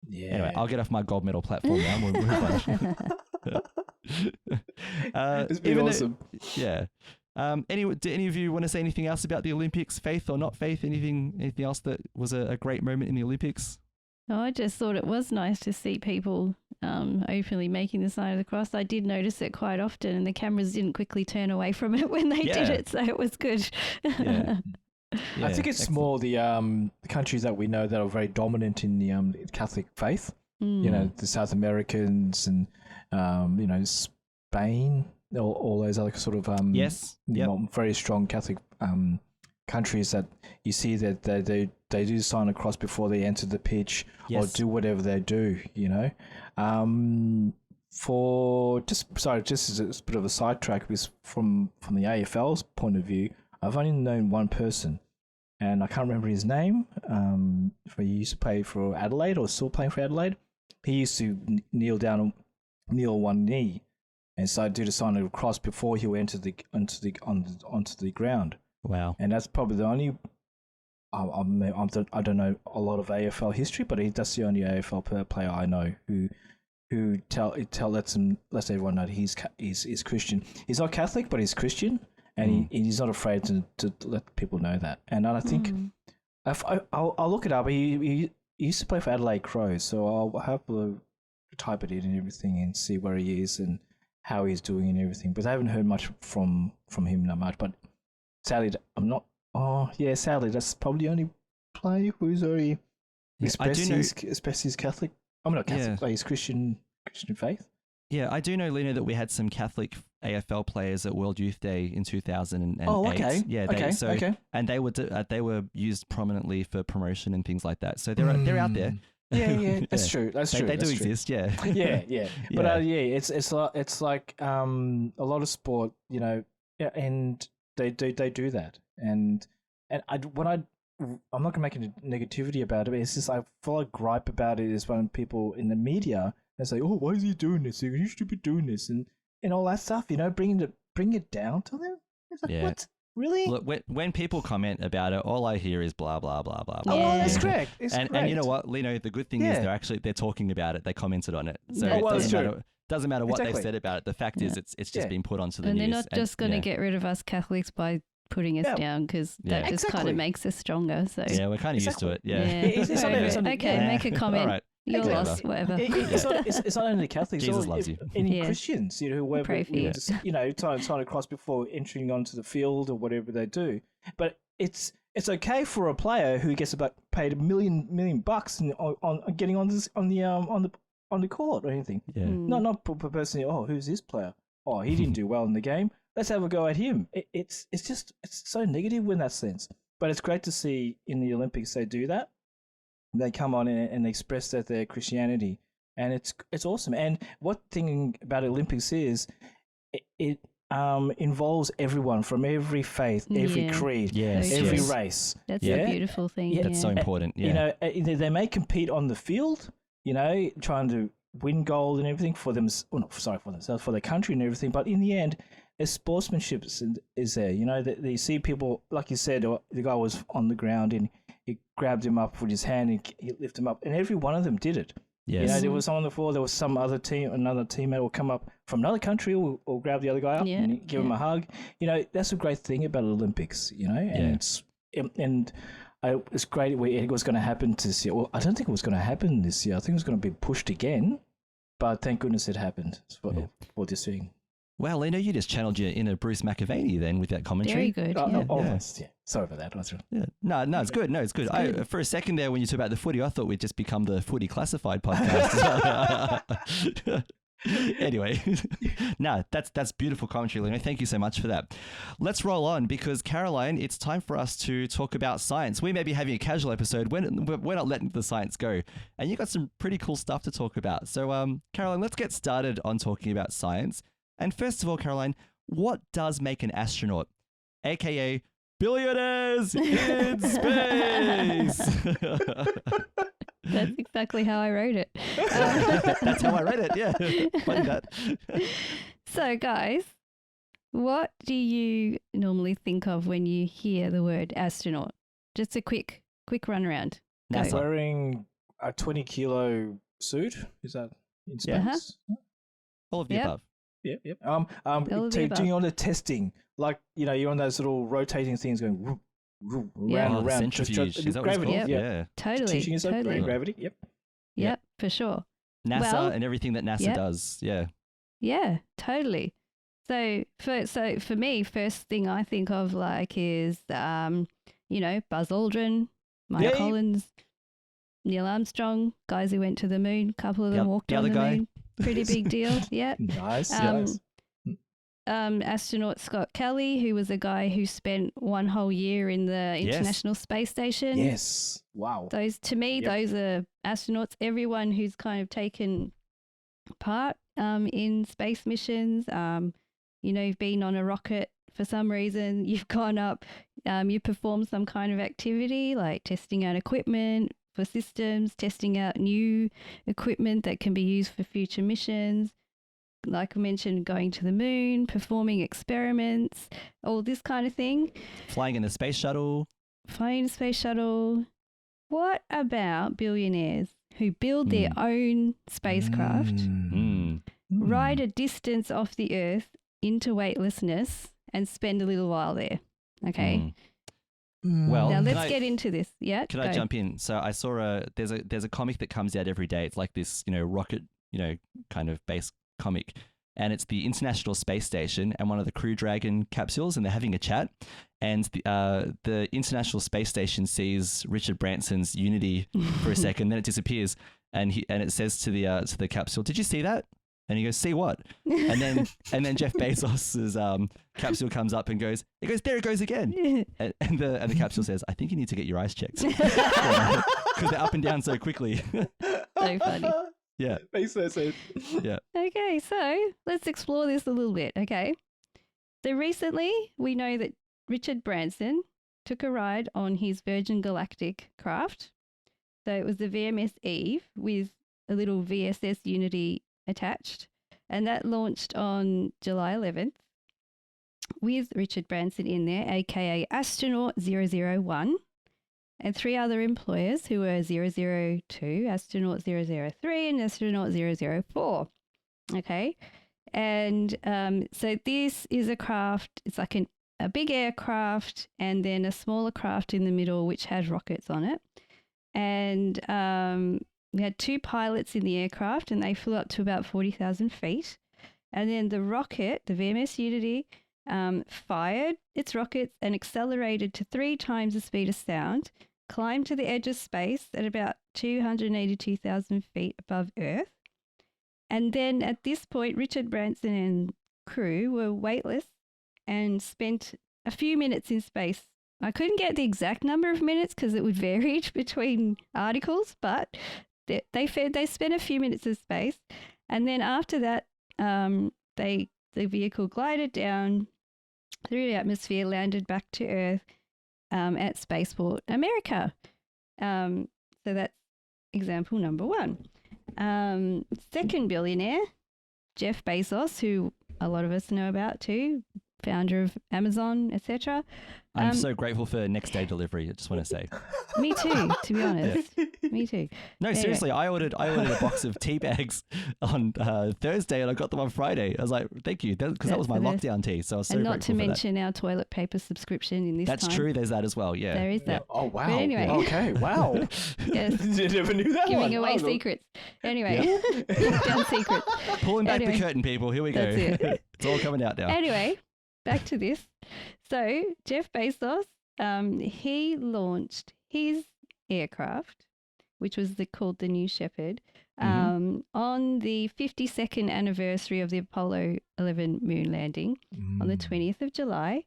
Yeah. Anyway, I'll get off my gold medal platform now. We'll move on. It's been awesome. Anyway, do any of you want to say anything else about the Olympics, faith or not faith? Anything else that was a great moment in the Olympics? Oh, I just thought it was nice to see people openly making the sign of the cross. I did notice it quite often, and the cameras didn't quickly turn away from it when they did it, so it was good. I think it's more the countries that we know that are very dominant in the Catholic faith. The South Americans and Spain, all those other sort of very strong Catholic countries that you see that they do sign a cross before they enter the pitch or do whatever they do. Just as a bit of a sidetrack, because from the AFL's point of view, I've only known one person and I can't remember his name. He used to play for Adelaide, or still playing for Adelaide. He used to kneel on one knee, and so do the sign of the cross before he went onto the ground. Wow! And that's probably the only. I don't know a lot of AFL history, but that's the only AFL player I know who lets everyone know that he's Christian. He's not Catholic, but he's Christian, and he's not afraid to let people know that. And I think I'll look it up. He used to play for Adelaide Crows, so I'll have to type it in and everything and see where he is and how he's doing and everything. But I haven't heard much from him that much. But sadly, I'm not. Oh yeah, sadly, that's probably the only player who's already expressed his Catholic. I'm not Catholic, but his Christian faith. Yeah, I do know, Lino, that we had some Catholic AFL players at World Youth Day in 2008. Oh, okay. Yeah, and they were used prominently for promotion and things like that. So they're out there. Yeah, that's true. They do exist. Yeah. Yeah. But it's like a lot of sport, and they do that. And I'm not gonna make a negativity about it, but it's just I feel like gripe about it is when people in the media they say, "Oh, why is he doing this? You should be doing this," and all that stuff. Bring it down to them. It's like, what? Really? Look, when people comment about it, all I hear is blah blah blah blah blah. Oh, that's correct. And you know what, Lino? The good thing is they're talking about it. They commented on it, so it doesn't matter what they've said about it. The fact is, it's just been put onto the news. And they're not just going to get rid of us Catholics by putting us down, because that just kind of makes us stronger. So we're kind of used to it. Yeah. Okay, make a comment. All right. You're lost, whatever. It's not only Catholics. Jesus loves you. Any Christians, whoever, trying to cross before entering onto the field or whatever they do. But it's okay for a player who gets paid $1 million on getting on the court or anything. Yeah. Not per person. Oh, who's this player? Oh, he didn't do well in the game. Let's have a go at him. It's so negative in that sense. But it's great to see in the Olympics they do that. They come on and express their Christianity, and it's awesome. And what thing about Olympics is, it involves everyone from every faith, every creed, every race. That's a beautiful thing. Yeah. That's so important. Yeah. They may compete on the field, trying to win gold and everything for them. Well, not for themselves, for their country and everything. But in the end, there's sportsmanship is there. They see people, like you said, the guy was on the ground and he grabbed him up with his hand and he lifted him up, and every one of them did it. Yes. There was someone on the floor, there was another teammate will come up from another country or grab the other guy up and give him a hug. That's a great thing about Olympics, and it's great it was going to happen this year. Well, I don't think it was going to happen this year. I think it was going to be pushed again, but thank goodness it happened for this thing. Well, Lino, you just channeled your inner Bruce McAvaney then with that commentary. Very good. Sorry about that. Yeah. No, it's good. No, it's good. For a second there, when you talked about the footy, I thought we'd just become the Footy Classified podcast. Anyway, that's beautiful commentary, Lino. Thank you so much for that. Let's roll on, because Caroline, it's time for us to talk about science. We may be having a casual episode. We're not letting the science go, and you got some pretty cool stuff to talk about. So, Caroline, let's get started on talking about science. And first of all, Caroline, what does make an astronaut, aka billionaires in space? That's exactly how I wrote it. That's how I read it, yeah. Funny that. So, guys, what do you normally think of when you hear the word astronaut? Just a quick run around. NASA. Wearing a 20-kilo suit? Is that in space? Uh-huh. All of the above. Yep. Doing all the testing, like you're on those little rotating things going round and round. Centrifuge. Is that gravity. What it's called? Yeah. Totally. Teaching yourself gravity. Yep, for sure. NASA and everything that NASA does. Yeah. Yeah, totally. So for me, first thing I think of is Buzz Aldrin, Mike Collins, Neil Armstrong, guys who went to the moon. A couple of them walked on the moon. Pretty big deal. Yeah. Nice. Astronaut Scott Kelly, who was a guy who spent one whole year in the International Space Station. Yes. Wow. Those are astronauts. Everyone who's kind of taken part in space missions. you've been on a rocket for some reason, you've gone up, you performed some kind of activity like testing out equipment for systems, testing out new equipment that can be used for future missions. Like I mentioned, going to the moon, performing experiments, all this kind of thing. Flying in a space shuttle. What about billionaires who build their own spacecraft, ride a distance off the Earth into weightlessness and spend a little while there? Okay. Well, now let's get into this. Yeah. Can I jump in? So I saw there's a comic that comes out every day. It's like this, rocket, kind of base comic, and it's the International Space Station and one of the Crew Dragon capsules, and they're having a chat, and the International Space Station sees Richard Branson's Unity for a second, then it disappears, and it says to the capsule, "Did you see that?" And he goes, "See what?" And then Jeff Bezos's capsule comes up and goes, "There it goes again." And the capsule says, "I think you need to get your eyes checked because they're up and down so quickly." So funny. Yeah. Makes no sense. Yeah. Okay, so let's explore this a little bit, okay? So recently, we know that Richard Branson took a ride on his Virgin Galactic craft. So it was the VMS Eve with a little VSS Unity attached, and that launched on July 11th with Richard Branson in there, aka astronaut 001. And 3 other employers who were 002, astronaut 003, and astronaut 004. Okay. And so this is a craft, it's like a big aircraft and then a smaller craft in the middle which has rockets on it. And we had 2 pilots in the aircraft and they flew up to about 40,000 feet. And then the rocket, the VMS Unity, fired its rockets and accelerated to 3 times the speed of sound, climbed to the edge of space at about 282,000 feet above Earth. And then at this point, Richard Branson and crew were weightless and spent a few minutes in space. I couldn't get the exact number of minutes because it would vary between articles, but they spent a few minutes in space. And then after that, the vehicle glided down through the atmosphere, landed back to Earth at Spaceport America. So that's example number 1. Second billionaire, Jeff Bezos, who a lot of us know about too, founder of Amazon, etc. I'm so grateful for next day delivery. I just want to say. Me too, to be honest. Yeah. Me too. No, anyway. Seriously, I ordered a box of tea bags on Thursday and I got them on Friday. I was like, thank you, because that was my lockdown tea. So I was so grateful for that. And not to mention our toilet paper subscription in this That's time. true. There's that as well. Yeah. There is that. Oh, wow. But anyway. Okay, wow. Yes. You never knew that Giving one. away secrets. Anyway. Down secrets. Pulling back the curtain, people. Here we go. That's it. It's all coming out now. Anyway, back to this. So Jeff Bezos, he launched his aircraft, which was called the New Shepard, on the 52nd anniversary of the Apollo 11 moon landing on the 20th of July.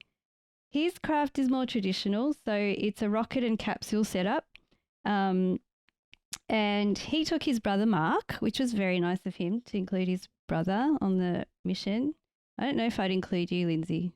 His craft is more traditional, so it's a rocket and capsule setup. And he took his brother Mark, which was very nice of him to include his brother on the mission. I don't know if I'd include you, Lindsay.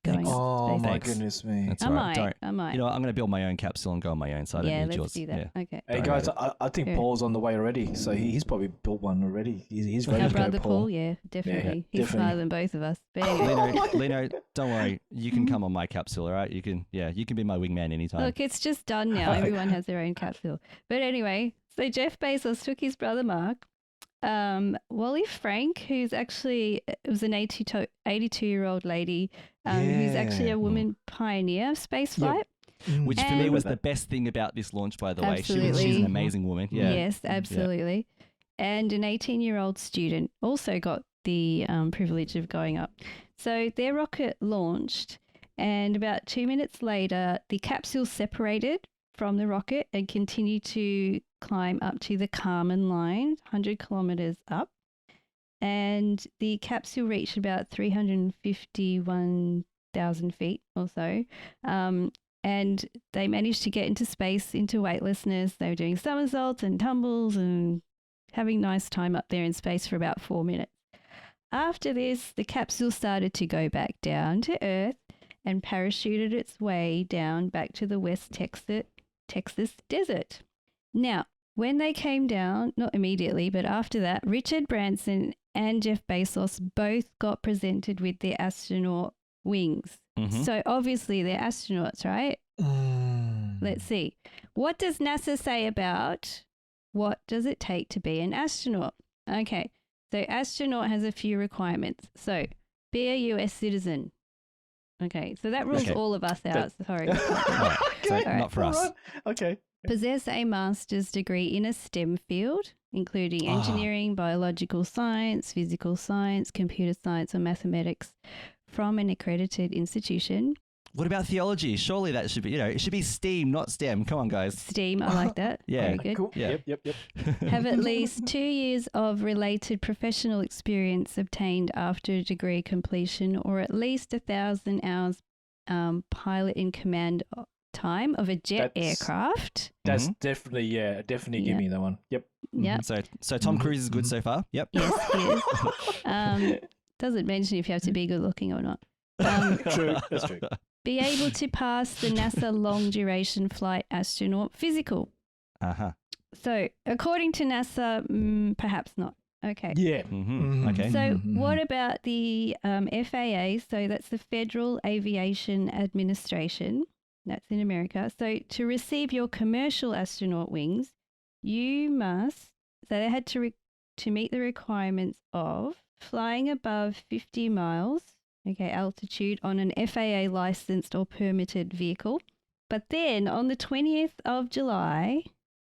Oh, my Thanks. goodness me. That's I all right. might. You know what, I'm going to build my own capsule and go on my own, so I don't need let's yours. do that. Yeah. Okay. Hey, guys, I think Paul's on the way already, so he's probably built one already. He's ready Our to go, brother Paul. Paul, yeah, definitely. Yeah, He's smarter than both of us. But anyway. Lino, don't worry. You can come on my capsule, all right? You can be my wingman anytime. Look, it's just done now. Everyone has their own capsule. But anyway, so Jeff Bezos took his brother Mark. Wally Frank, who's actually, it was an 82-year-old lady who's actually a woman pioneer of spaceflight. Yep. Which for me was the best thing about this launch, by the way. She's an amazing woman. Yeah. Yes, absolutely. Yeah. And an 18-year-old student also got the privilege of going up. So their rocket launched, and about 2 minutes later, the capsule separated from the rocket and continued to climb up to the Kármán line, 100 kilometers up. And the capsule reached about 351,000 feet or so. And they managed to get into space, into weightlessness. They were doing somersaults and tumbles and having a nice time up there in space for about 4 minutes. After this, the capsule started to go back down to Earth and parachuted its way down back to the West Texas desert. Now, when they came down, not immediately, but after that, Richard Branson and Jeff Bezos both got presented with their astronaut wings. So obviously they're astronauts, right? Let's see. What does NASA say about what does it take to be an astronaut? Okay, so astronaut has a few requirements. So be a US citizen. Okay, so that rules all of us out. Sorry. Right. So not for us. Okay. Possess a master's degree in a STEM field, including engineering, biological science, physical science, computer science, or mathematics from an accredited institution. What about theology? Surely that should be, it should be STEAM, not STEM. Come on, guys. STEAM, I like that. Yeah. Very good. Cool. Yeah. Yep. Have at least 2 years of related professional experience obtained after degree completion, or at least 1,000 hours pilot in command time of a jet aircraft. That's definitely give me that one. Yep. Yeah. So Tom Cruise is good so far. Yep. Yes, he is. Doesn't mention if you have to be good looking or not. True. That's true. Be able to pass the NASA long duration flight astronaut physical. So according to NASA, perhaps not. Okay. Yeah. Okay. So what about the FAA? So that's the Federal Aviation Administration. That's in America. So to receive your commercial astronaut wings, you must, so they had to meet the requirements of flying above 50 miles, altitude on an FAA licensed or permitted vehicle. But then on the 20th of July,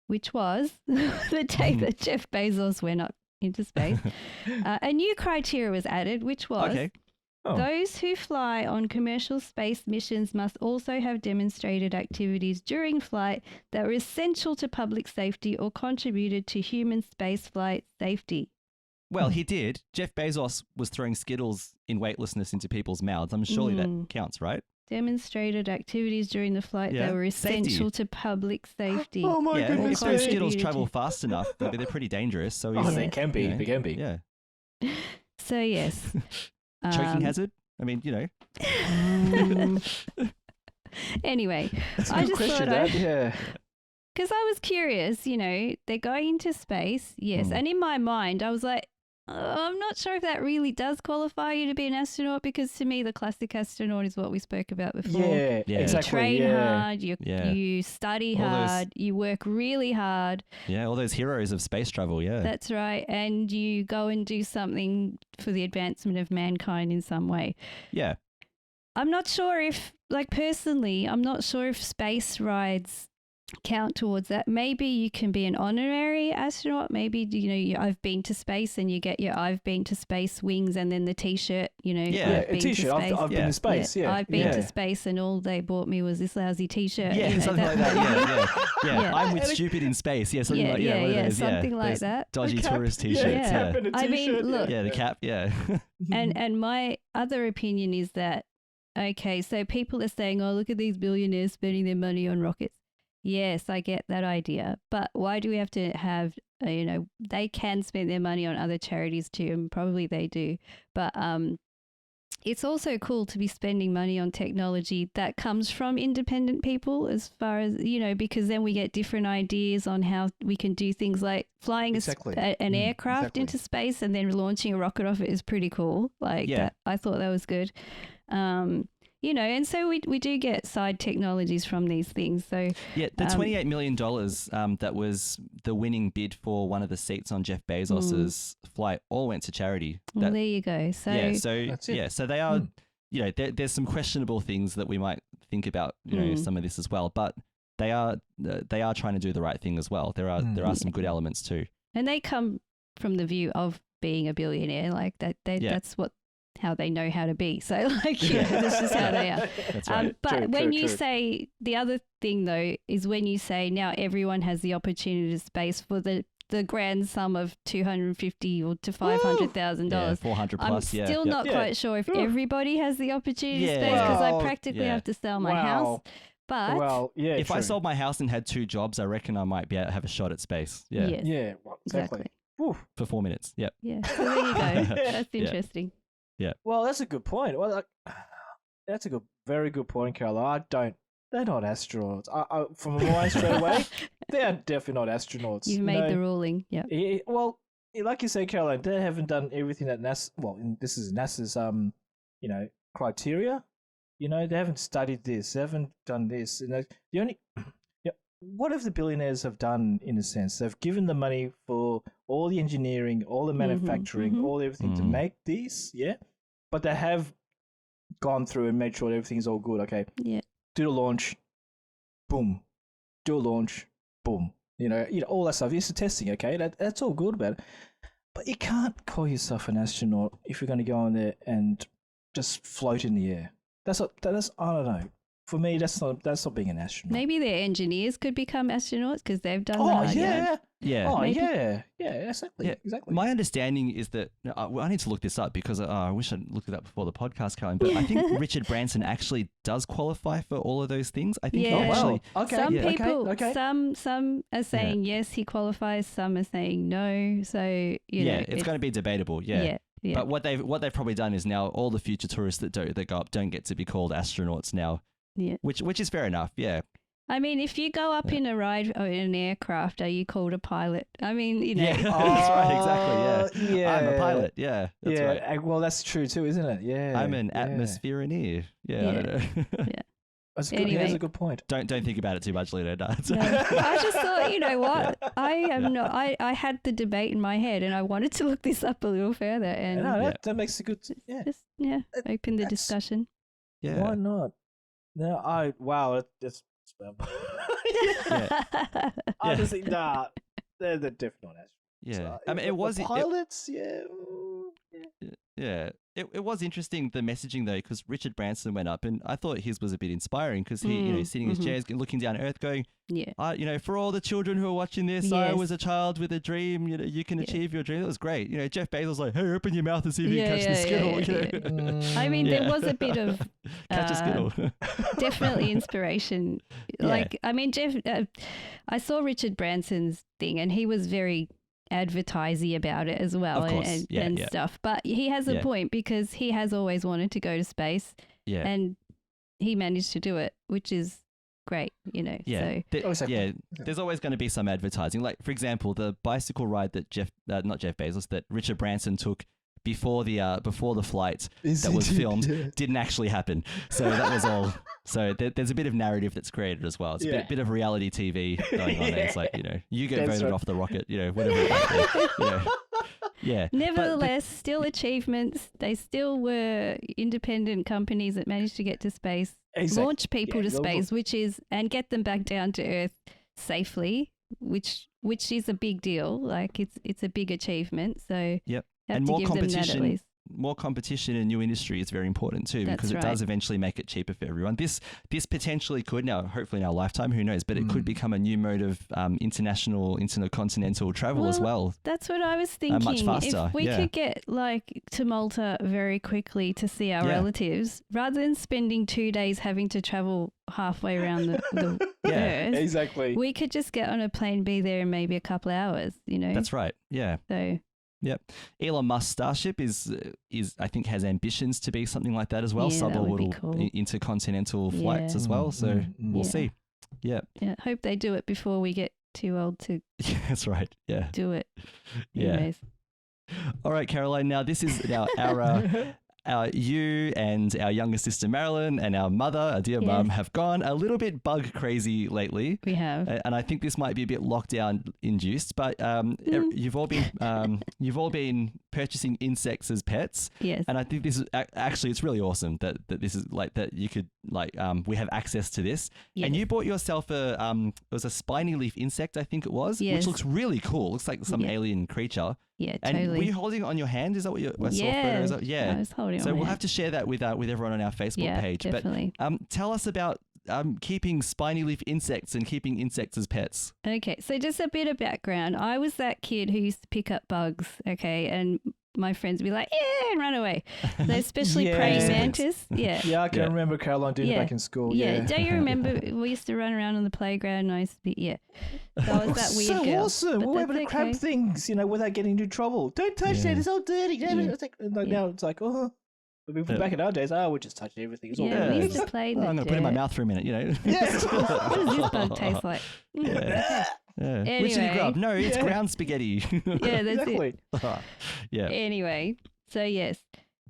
which was the day that Jeff Bezos went up into space, a new criteria was added, which was those who fly on commercial space missions must also have demonstrated activities during flight that were essential to public safety or contributed to human spaceflight safety. Well, he did. Jeff Bezos was throwing Skittles in weightlessness into people's mouths. I'm surely that counts, right? Demonstrated activities during the flight that were essential to public safety. Oh my goodness! If those Skittles travel fast enough, they're pretty dangerous. So they can be. They can be. Yeah. So yes. Choking hazard? I mean, Anyway, That's a I good just question, thought because I was curious, they're going into space, yes. And in my mind, I was like, I'm not sure if that really does qualify you to be an astronaut, because to me, the classic astronaut is what we spoke about before. Yeah, exactly. You train hard, you study hard, you work really hard. Yeah, all those heroes of space travel, yeah. That's right. And you go and do something for the advancement of mankind in some way. Yeah. I'm not sure if, personally, I'm not sure if space rides count towards that. Maybe you can be an honorary astronaut. Maybe, I've been to space and you get your I've been to space wings and then the T-shirt, a T-shirt. I've been to space, I've been to space and all they bought me was this lousy T-shirt. Yeah, something like that. Yeah. I'm with stupid in space. Yeah, something like something like that. Dodgy tourist T-shirts. Yeah. I mean, look. Yeah, the cap, yeah. and my other opinion is that, so people are saying, oh, look at these billionaires spending their money on rockets. Yes, I get that idea. But why do we have to have, they can spend their money on other charities too, and probably they do. But it's also cool to be spending money on technology that comes from independent people, as far as, because then we get different ideas on how we can do things like flying an aircraft into space and then launching a rocket off it is pretty cool. I thought that was good. And so we do get side technologies from these things. So the $28 million that was the winning bid for one of the seats on Jeff Bezos's flight all went to charity. Well, there you go. So so they are, there's some questionable things that we might think about, some of this as well, but they are trying to do the right thing as well. There are some good elements too, and they come from the view of being a billionaire, like that. That's how they know how to be. So that's just how they are. That's right. But when you say, the other thing though, is when you say now everyone has the opportunity to space for the grand sum of $250,000 or to $500,000. Yeah, 400 plus. I'm still not quite sure if everybody has the opportunity to space, because I practically have to sell my house. But if I sold my house and had 2 jobs, I reckon I might be able to have a shot at space. Yeah. Yes. Yeah. Well, exactly. for 4 minutes. Yep. Yeah. So there you go. That's interesting. Yeah. Well, that's a good point. Well, that's a very good point, Caroline. They're not astronauts. From my mind straight away, they're definitely not astronauts. You've made the ruling. Yeah. Well, like you say, Caroline, they haven't done everything that NASA. Well, this is NASA's criteria. They haven't studied this. They haven't done this. And the only what have the billionaires have done in a sense? They've given the money for all the engineering, all the manufacturing, all everything to make these. Yeah, but they have gone through and made sure everything's all good. Okay. Yeah. Do the launch, boom. Do a launch, boom. All that stuff. It's the testing, okay? That's all good about it. But you can't call yourself an astronaut if you're going to go on there and just float in the air. That's I don't know. For me, that's not being an astronaut. Maybe their engineers could become astronauts because they've done Oh, that. yeah. Yeah. Oh, Maybe. yeah. Yeah, exactly. Yeah. Exactly. My understanding is that I need to look this up because I wish I'd looked it up before the podcast, Caroline. But I think Richard Branson actually does qualify for all of those things. I think he actually. Okay. Some yeah. people, okay. some are saying yes, he qualifies. Some are saying no. So it's going to be debatable. Yeah. Yeah. But what they've probably done is now all the future tourists that go up don't get to be called astronauts now. Yeah. Which is fair enough. Yeah. I mean, if you go up in a ride or in an aircraft, are you called a pilot? I mean, Yeah, that's right. Exactly. Yeah. I'm a pilot. Yeah. That's right. Well, that's true too, isn't it? Yeah. I'm an atmosphereer. Yeah. I don't know. Yeah. That's good. Anyway. That's a good point. Don't think about it too much, Lino. No. No, I just thought, you know what? I am not. I had the debate in my head, and I wanted to look this up a little further, and No, that makes a good. Yeah. just open the discussion. Yeah. Why not? No, that's. I just think they're definitely not astronauts. Yeah. I mean, it was pilots. Yeah. It was interesting, the messaging, though, because Richard Branson went up, and I thought his was a bit inspiring because he, sitting in his chairs, looking down at Earth, going, for all the children who are watching this, I was a child with a dream. You can achieve your dream. It was great. Jeff Bezos was like, hey, open your mouth and see if you can catch the skittle. I mean, there was a bit of catch a skittle. Definitely inspiration. Like, I mean, I saw Richard Branson's thing, and he was very advertisey about it as well, and stuff. But he has a point because he has always wanted to go to space, and he managed to do it, which is great, Yeah, So. There's always going to be some advertising. Like, for example, the bicycle ride that not Jeff Bezos, that Richard Branson took before the flight that was filmed didn't actually happen. So that was all. So there's a bit of narrative that's created as well. It's a bit of reality TV going on there. It's like, you get voted off the rocket, whatever it might be. Yeah. Nevertheless, still achievements. They still were independent companies that managed to get to space, launch people to space, and get them back down to Earth safely, which is a big deal. Like, it's a big achievement. So and more competition. More competition in new industry is very important too, because it does eventually make it cheaper for everyone. This potentially could, now hopefully in our lifetime, who knows, but it could become a new mode of intercontinental travel as well. That's what I was thinking. Much faster. If we could get to Malta very quickly to see our relatives, rather than spending 2 days having to travel halfway around the Earth, exactly, we could just get on a plane, be there in maybe a couple of hours. That's right. Yeah. So. Yep. Elon Musk's Starship is I think has ambitions to be something like that as well. Suborbital intercontinental flights as well. So we'll see. Yeah. Yeah. Hope they do it before we get too old to. That's right. Yeah. Do it. Yeah. Anyways. All right, Caroline. Now this is our you and our younger sister Marilyn and our mother, our dear mum, have gone a little bit bug crazy lately. We have, and I think this might be a bit lockdown induced. But you've all been purchasing insects as pets. Yes, and I think this is actually it's really awesome that this is that you could we have access to this. Yes. And you bought yourself it was a spiny leaf insect, I think it was, which looks really cool. Looks like some alien creature. Yeah, and totally. were you holding it on your hand? Is that what you saw photos of? Yeah, I was holding it so on we'll have to share that with everyone on our Facebook page. Definitely. But tell us about keeping spiny leaf insects and keeping insects as pets. Okay, so just a bit of background. I was that kid who used to pick up bugs, and my friends would be like, yeah, and run away. So especially praying mantis. Yeah. Yeah, I can remember Caroline doing it back in school. Yeah. Don't you remember we used to run around on the playground and I used to be, So I was that weird girl. Awesome. But We'll able to grab okay. things, without getting into trouble. Don't touch that. It's all dirty. Damn it. It's like, now it's like, oh. But back in our days, we're just touching everything. It's all we used to play in the I'm going to put it in my mouth for a minute, Yes. What does this bug taste like? Yeah. Anyway. Which did you grab? No, it's ground spaghetti. Yeah, that's exactly. it. Yeah. Anyway, so yes.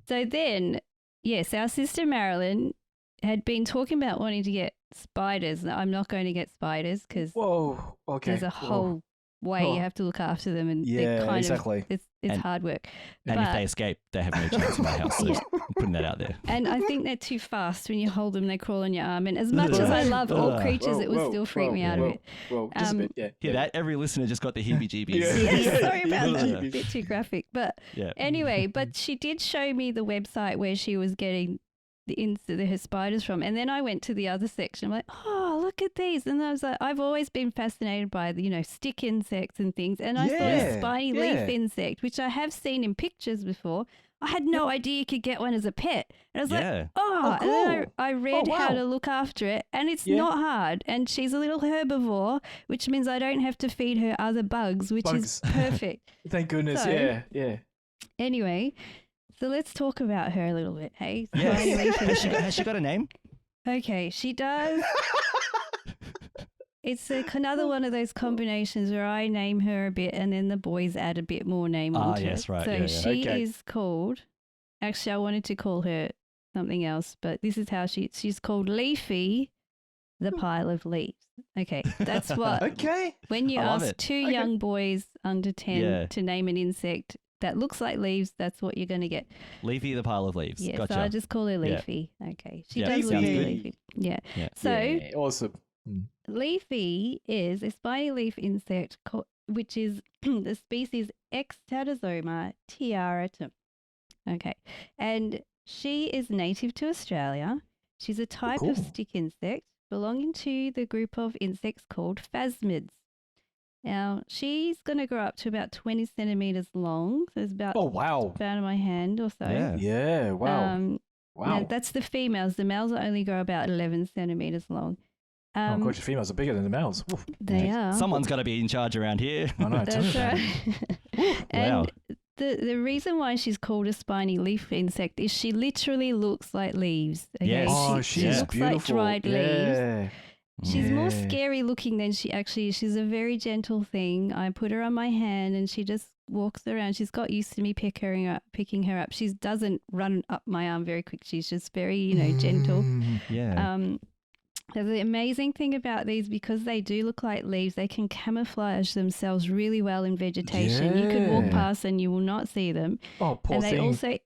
So then, yes, our sister Marilyn had been talking about wanting to get spiders. Now, I'm not going to get spiders because there's a whole way you have to look after them, and they're kind exactly. of it's hard work. And if they escape, they have no chance in my house. So I'm putting that out there. And I think they're too fast. When you hold them, they crawl on your arm. And as much as I love all creatures, it would still freak me out a bit. Just a bit, Hear that? Every listener just got the heebie-jeebies. Sorry about that. A bit too graphic. But anyway, but she did show me the website where she was getting her spiders from. And then I went to the other section. I'm like, oh, look at these. And I was like, I've always been fascinated by the, stick insects and things. And I saw a spiny leaf insect, which I have seen in pictures before. I had no idea you could get one as a pet. And I was like, cool. And then I read how to look after it. And it's not hard. And she's a little herbivore, which means I don't have to feed her other bugs, which is perfect. Thank goodness. So, yeah. Anyway, so let's talk about her a little bit, hey? Yes. Has she got a name? Okay, she does. It's another one of those combinations where I name her a bit and then the boys add a bit more name onto it. Yes, right. So she is called, actually I wanted to call her something else, but this is how she's called Leafy, the pile of leaves. Okay, that's what. Okay. When you ask two young boys under 10 to name an insect that looks like leaves, that's what you're going to get. Leafy, the pile of leaves. Yeah, gotcha. so I just call her Leafy. Yeah. Okay, she does look Leafy. Leafy. Yeah. So awesome. Leafy is a spiny leaf insect, which is the species Extatosoma tiaratum. Okay, and she is native to Australia. She's a type of stick insect belonging to the group of insects called phasmids. Now, she's going to grow up to about 20 centimeters long. So it's about about my hand or so. Yeah, wow. Now, that's the females. The males only grow about 11 centimeters long. Of course, the females are bigger than the males. Oof. They are. Someone's got to be in charge around here. I know. That's right. And the reason why she's called a spiny leaf insect is she literally looks like leaves. Okay? Yes. She looks beautiful. like dried leaves. She's more Yeah. scary looking than she actually is. She's a very gentle thing. I put her on my hand and she just walks around. She's got used to me picking her up. She doesn't run up my arm very quick. She's just very, gentle. Yeah. The amazing thing about these, because they do look like leaves, they can camouflage themselves really well in vegetation. You could walk past and you will not see them. Oh, poor and they thing. also,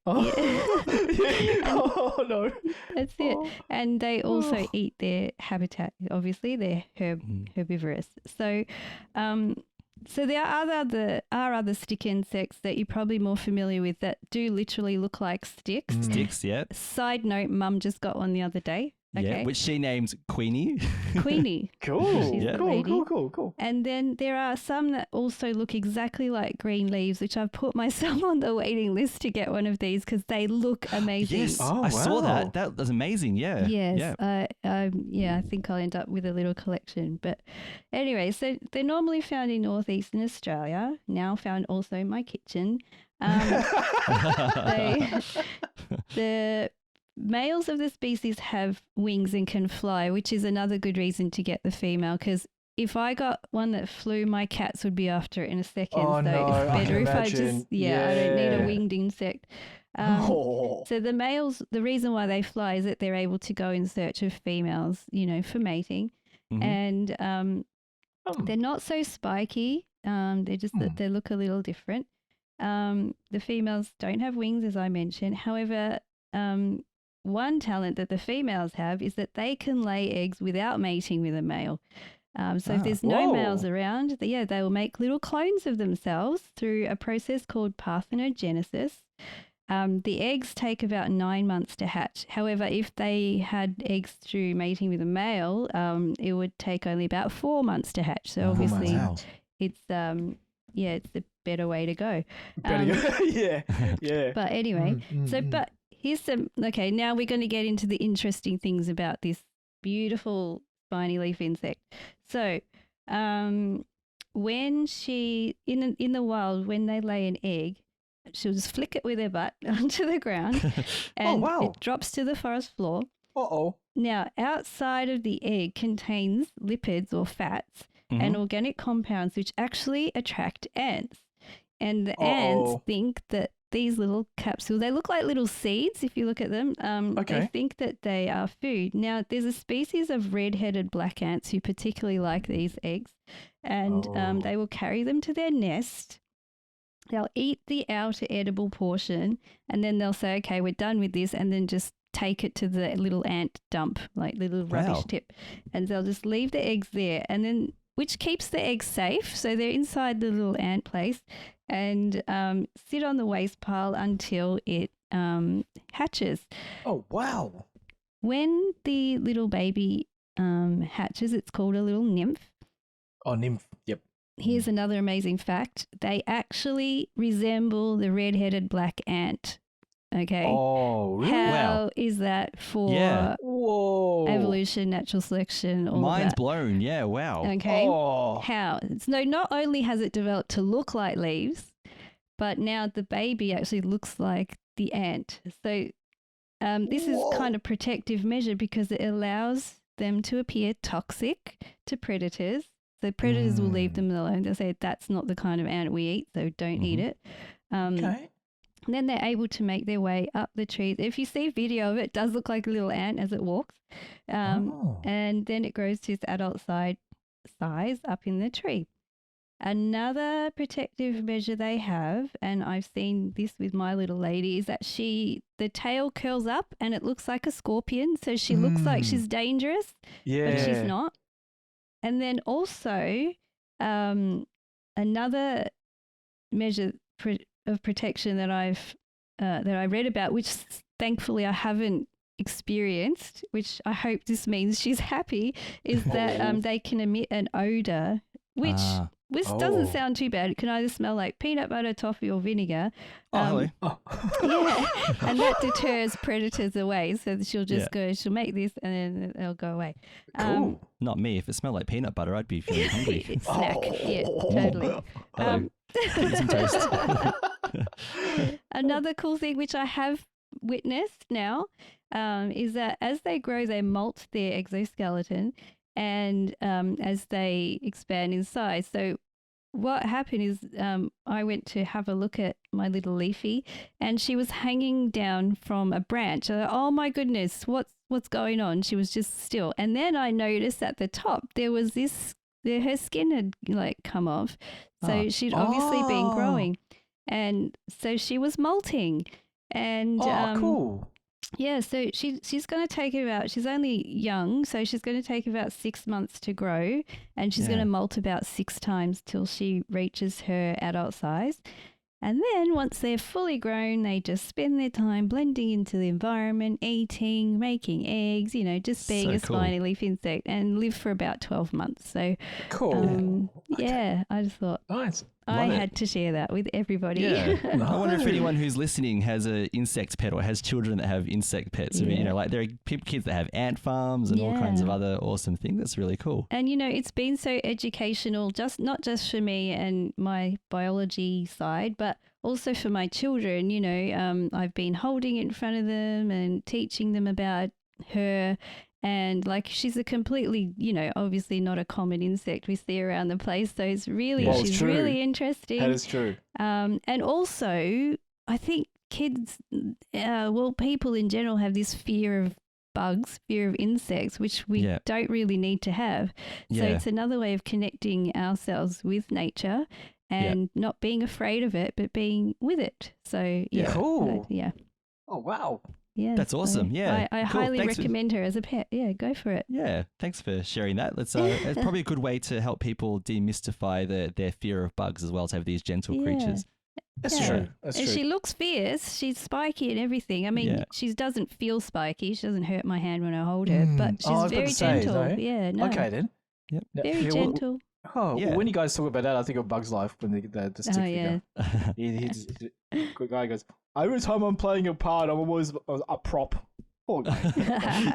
Oh, no. That's it. And they also eat their habitat. Obviously, they're herbivorous. So, so there are other stick insects that you're probably more familiar with that do literally look like sticks. Sticks, yeah. Side note, Mum just got one the other day. Okay. Yeah, which she names Queenie. Queenie. Cool. She's the Cool, lady. cool. And then there are some that also look exactly like green leaves, which I've put myself on the waiting list to get one of these because they look amazing. Yes, Oh, I saw wow. that. That was amazing. Yeah. Yes. Yeah. I think I'll end up with a little collection. But anyway, so they're normally found in northeastern Australia, now found also in my kitchen. The males of the species have wings and can fly, which is another good reason to get the female, because if I got one that flew, my cats would be after it in a second. Oh, so no, it's I better can if I imagine. just, I don't need Yeah. a winged insect. So the males, the reason why they fly is that they're able to go in search of females, for mating. Mhm. And they're not so spiky. They're just that they look a little different. The females don't have wings, as I mentioned. However, one talent that the females have is that they can lay eggs without mating with a male. So if there's no males around, they will make little clones of themselves through a process called parthenogenesis. The eggs take about 9 months to hatch. However, if they had eggs through mating with a male, it would take only about 4 months to hatch. So obviously it's it's the better way to go. Yeah. But anyway, but here's okay, now we're going to get into the interesting things about this beautiful spiny leaf insect. So when she, in the wild, when they lay an egg, she'll just flick it with her butt onto the ground and it drops to the forest floor. Now, outside of the egg contains lipids or fats and organic compounds which actually attract ants. And the ants think that these little capsules, they look like little seeds if you look at them. They think that they are food. Now, there's a species of red-headed black ants who particularly like these eggs, and they will carry them to their nest. They'll eat the outer edible portion, and then they'll say, okay, we're done with this, and then just take it to the little ant dump, like little rubbish tip. And they'll just leave the eggs there, and then which keeps the eggs safe. So they're inside the little ant place and sit on the waste pile until it hatches. Oh, wow. When the little baby hatches, it's called a little nymph. Oh, nymph. Yep. Here's another amazing fact. They actually resemble the red-headed black ant. Okay. Oh, really? How is that for evolution, natural selection, all Mind's that? blown. Yeah, wow. Okay. How? So not only has it developed to look like leaves, but now the baby actually looks like the ant. So this is kind of protective measure because it allows them to appear toxic to predators. So predators will leave them alone. They'll say, that's not the kind of ant we eat, so don't eat it. And then they're able to make their way up the trees. If you see video of it, it does look like a little ant as it walks. And then it grows to its adult size up in the tree. Another protective measure they have, and I've seen this with my little lady, is that the tail curls up and it looks like a scorpion. So she looks like she's dangerous, but she's not. And then also another measure of protection that I read about, which thankfully I haven't experienced, which I hope this means she's happy, is that they can emit an odor, which doesn't sound too bad. It can either smell like peanut butter, toffee, or vinegar. Hello. Yeah, and that deters predators away. So she'll just go, she'll make this, and then they'll go away. Cool. Not me. If it smelled like peanut butter, I'd be feeling hungry. Snack. Yeah, totally. Eating some toast. Another cool thing which I have witnessed now is that as they grow, they molt their exoskeleton, and as they expand in size. So what happened is I went to have a look at my little leafy, and she was hanging down from a branch. I thought, oh my goodness, what's going on? She was just still. And then I noticed at the top there was her skin had like come off. So she'd obviously been growing. And so she was molting. And cool. Yeah, so she's going to take about, she's only young, so she's going to take about 6 months to grow, and she's going to molt about 6 times till she reaches her adult size. And then once they're fully grown, they just spend their time blending into the environment, eating, making eggs, just being a spiny leaf insect, and live for about 12 months. So cool. Yeah, I just thought I had to share that with everybody. Yeah. I wonder if anyone who's listening has an insect pet or has children that have insect pets. Like there are kids that have ant farms and all kinds of other awesome things. That's really cool. And, it's been so educational, not just for me and my biology side, but also for my children. I've been holding it in front of them and teaching them about her. And she's a completely, obviously not a common insect we see around the place. So it's really, she's really interesting. That is true. And also I think kids, people in general have this fear of bugs, fear of insects, which we don't really need to have. So it's another way of connecting ourselves with nature and not being afraid of it, but being with it. So cool. Oh, wow. Yeah, that's awesome. I highly recommend her as a pet. Yeah, go for it. Yeah, thanks for sharing that. It's probably a good way to help people demystify their fear of bugs as well, to have these gentle creatures. That's true. That's and true. she looks fierce. She's spiky and everything. I mean, she doesn't feel spiky. She doesn't hurt my hand when I hold her, but she's very gentle. Okay then. Yep. Very gentle. Oh, Yeah. when you guys talk about that, I think of Bug's Life when the stick figure. The guy goes, every time I'm playing a part, I'm always a prop. Oh,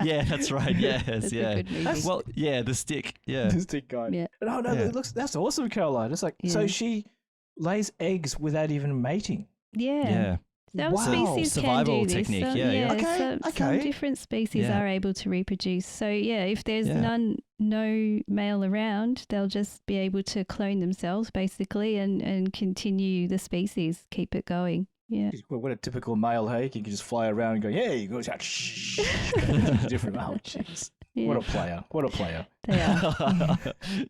Yeah, that's right. Yes, That's yeah. a good movie. Well, yeah, the stick. Yeah. the stick guy. Yeah. No, Yeah. that's awesome, Caroline. It's like, so Yeah. she lays eggs without even mating. Yeah. Yeah. Some Wow. species Survival can do this. technique, Some, yeah. Okay, some okay. different species Yeah. are able to reproduce. So yeah, if there's Yeah. no male around, they'll just be able to clone themselves basically and continue the species, keep it going. Yeah. Well, what a typical male, hey? You can just fly around and go, yeah, you go, shh. Different. Oh, jeez. Yeah. What a player. What a player. They are.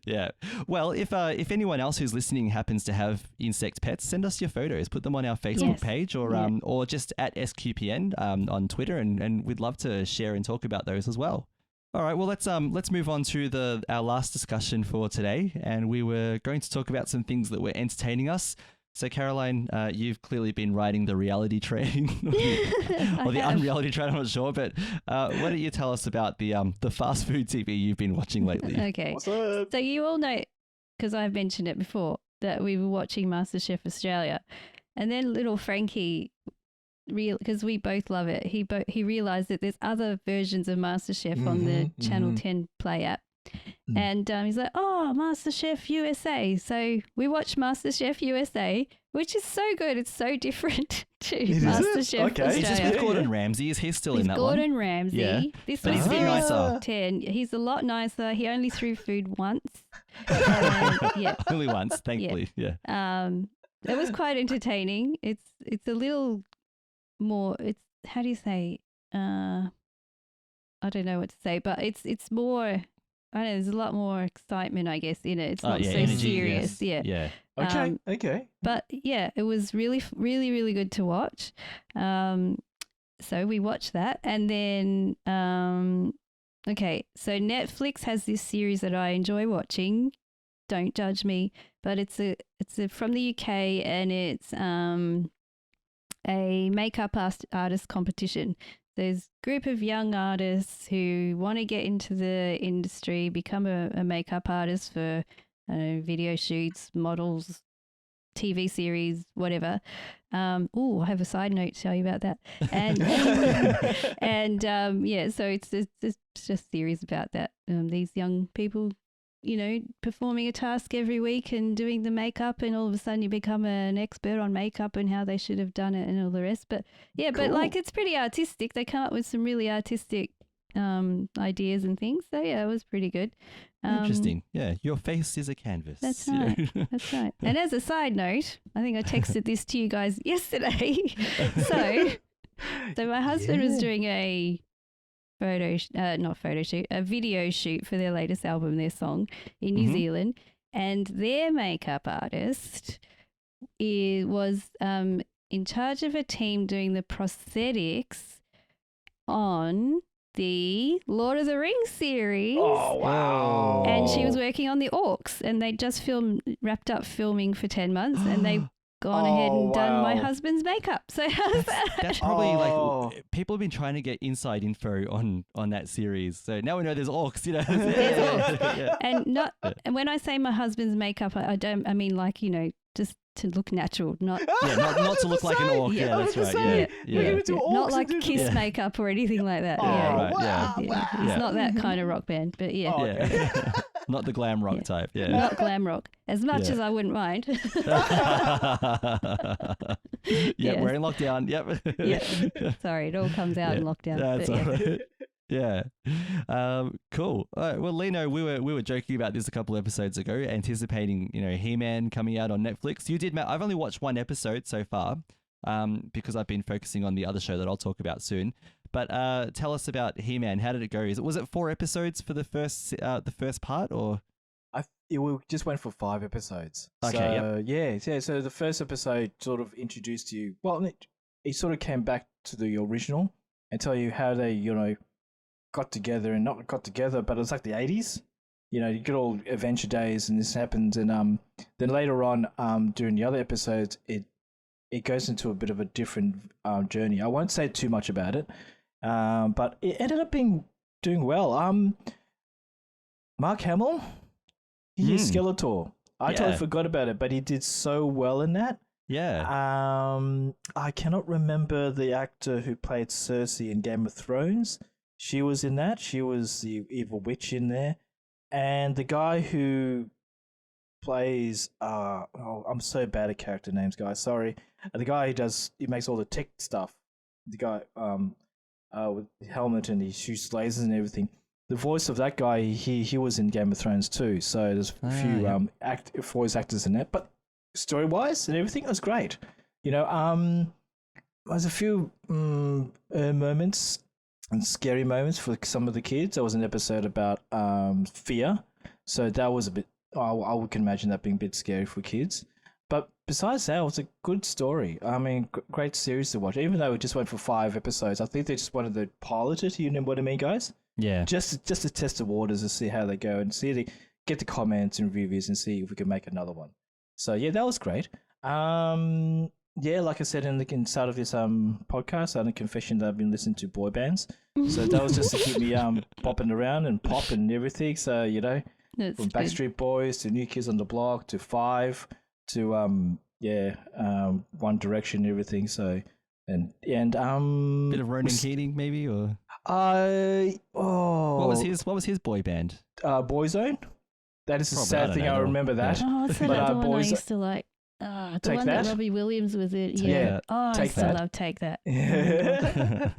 Yeah. Well, if anyone else who's listening happens to have insect pets, send us your photos. Put them on our Facebook Yes. page or just at SQPN on Twitter, and we'd love to share and talk about those as well. All right. Well, let's move on to our last discussion for today, and we were going to talk about some things that were entertaining us. So, Caroline, you've clearly been riding the reality train, or the unreality train. I'm not sure, but why don't you tell us about the fast food TV you've been watching lately? Okay. What's up? So you all know, because I've mentioned it before, that we were watching MasterChef Australia, and then little Frankie, because we both love it, he realised that there's other versions of MasterChef on the Channel 10 Play app. And he's like, oh, MasterChef USA. So we watched MasterChef USA, which is so good. It's so different to MasterChef Okay. Australia. Is this with Gordon Ramsay? Is he still in that Gordon one? Ramsay. Yeah. This But was he's a bit series nicer. 10. He's a lot nicer. He only threw food once. Yeah. Only once, thankfully. Yeah. It was quite entertaining. It's a little more. It's how do you say? I don't know what to say, but it's more. I don't know. There's a lot more excitement, I guess, in it. It's not so energy, serious. yes. Yeah. Yeah. Okay, okay. But yeah, it was really, really, really good to watch. So we watched that, and then okay. So Netflix has this series that I enjoy watching. Don't judge me, but it's from the UK, and it's a makeup artist competition. There's a group of young artists who want to get into the industry, become a makeup artist for video shoots, models, TV series, whatever. I have a side note to tell you about that. And yeah, so it's just a series about that. These young people, performing a task every week and doing the makeup, and all of a sudden you become an expert on makeup and how they should have done it and all the rest. But yeah, Cool. but it's pretty artistic. They come up with some really artistic ideas and things. So yeah, it was pretty good. Interesting. Yeah. Your face is a canvas. That's you know? right. That's right. And as a side note, I think I texted this to you guys yesterday. So my husband was doing a a video shoot for their latest album, their song, in New Zealand, and their makeup artist was in charge of a team doing the prosthetics on the Lord of the Rings series. Oh, wow. And she was working on the orcs, and they just wrapped up filming for 10 months, and they've gone ahead and done my husband's makeup. So how's that? That's probably like people have been trying to get inside info on that series. So now we know there's orcs, There's orcs. Yeah. And when I say my husband's makeup, I mean like, just to look natural, not not to look like an orc. Yeah, that's right. Yeah. not like Kiss makeup or anything like that. Right, yeah. It's not that kind of rock band, but yeah. Yeah. Not the glam rock type. Yeah. Not glam rock, as much as I wouldn't mind. Yeah, we're in lockdown. Yep. Yeah. Sorry, it all comes out in lockdown. That's but all right. Yeah. Cool. All right, well, Lino, we were joking about this a couple episodes ago, anticipating, He-Man coming out on Netflix. You did, Matt. I've only watched one episode so far, because I've been focusing on the other show that I'll talk about soon. But tell us about He-Man. How did it go? Was it 4 episodes for the first part, or? We just went for 5 episodes. Okay. So, yeah. So the first episode sort of introduced you. Well, it sort of came back to the original and tell you how they, got together and not got together, but it's like the 80s. You get all adventure days and this happens, and then later on, during the other episodes, it goes into a bit of a different journey. I won't say too much about it, but it ended up doing well. Mark Hamill, He is Skeletor. I totally forgot about it, but he did so well in that. Yeah. I cannot remember the actor who played Cersei in Game of Thrones. She was in that. She was the evil witch in there. And the guy who plays I'm so bad at character names, guys. Sorry. The guy he makes all the tech stuff. The guy with the helmet and he shoots lasers and everything. The voice of that guy, he was in Game of Thrones too. So there's a few voice actors in it, but story wise and everything, it was great. There's a few moments and scary moments for some of the kids. There was an episode about fear, so that was a bit. I would imagine that being a bit scary for kids. But besides that, it was a good story. I mean, great series to watch. Even though it just went for 5 episodes, I think they just wanted to pilot it. You know what I mean, guys? Yeah. Just to test the waters and see how they go and get the comments and reviews and see if we can make another one. So yeah, that was great. Like I said in the start of this podcast, I had a confession that I've been listening to boy bands. So that was just to keep me bopping around and pop and everything. So That's from Backstreet Boys to New Kids on the Block to Five to One Direction and everything. So and bit of Ronan Keating maybe, or what was his boy band? Boyzone. That is a sad thing. I remember that. Oh, it's another one I used to like. The Take one that Robbie Williams was in. Yeah. Oh, I still love Take That. I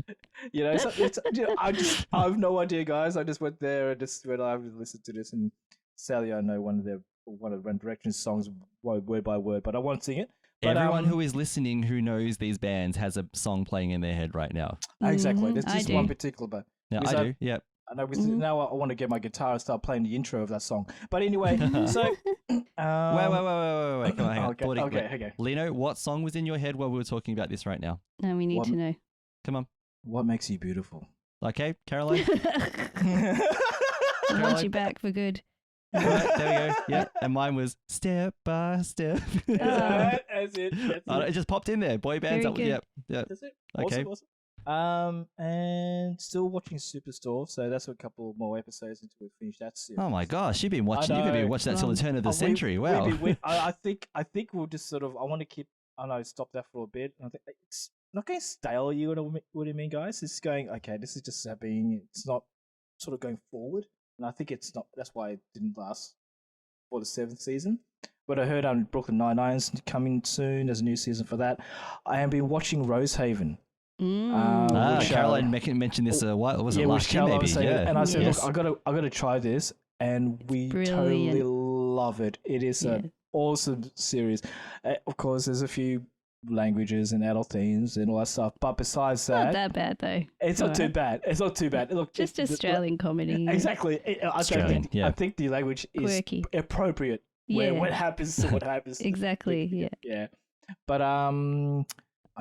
have no idea, guys. I just went there and just went. I have to listen to this, and sadly, I know one of One Direction's songs word by word, but I won't sing it. But, everyone who is listening who knows these bands has a song playing in their head right now. Exactly. There's just one particular, but I do. Yep. I know. Now I want to get my guitar and start playing the intro of that song. But anyway, so wait. Come on, hang on. Okay. Lino, what song was in your head while we were talking about this right now? No, we need to know. Come on. What makes you beautiful? Okay, Caroline. I want you back for good. All right, there we go. Yeah, and mine was Step by Step. That's it. It just popped in there. Boy bands. Yep. That's it. Okay. Awesome. And still watching Superstore, so that's a couple more episodes until we finish that series. Oh my gosh, you've been watching. You've been watching that till the turn of the century. Wow. I think we'll just sort of. I want to keep. Stop that for a bit. I think it's not going stale. You know what I mean, guys? It's going okay. This is just happening. It's not sort of going forward, and I think it's not. That's why it didn't last for the 7th season. But I heard Brooklyn Nine-Nine's coming soon. There's a new season for that. I have been watching Rosehaven. Caroline mentioned this. What was it last year? Maybe. Yeah. And I said, look, I got to try this, and we totally love it. It is an awesome series. Of course, there's a few languages and adult themes and all that stuff, but besides that, not that bad though. It's not too bad. It's not too bad. Look, just Australian comedy. Exactly. I think the language is quirky, appropriate. Where what happens to what happens. Exactly. Yeah. But I'm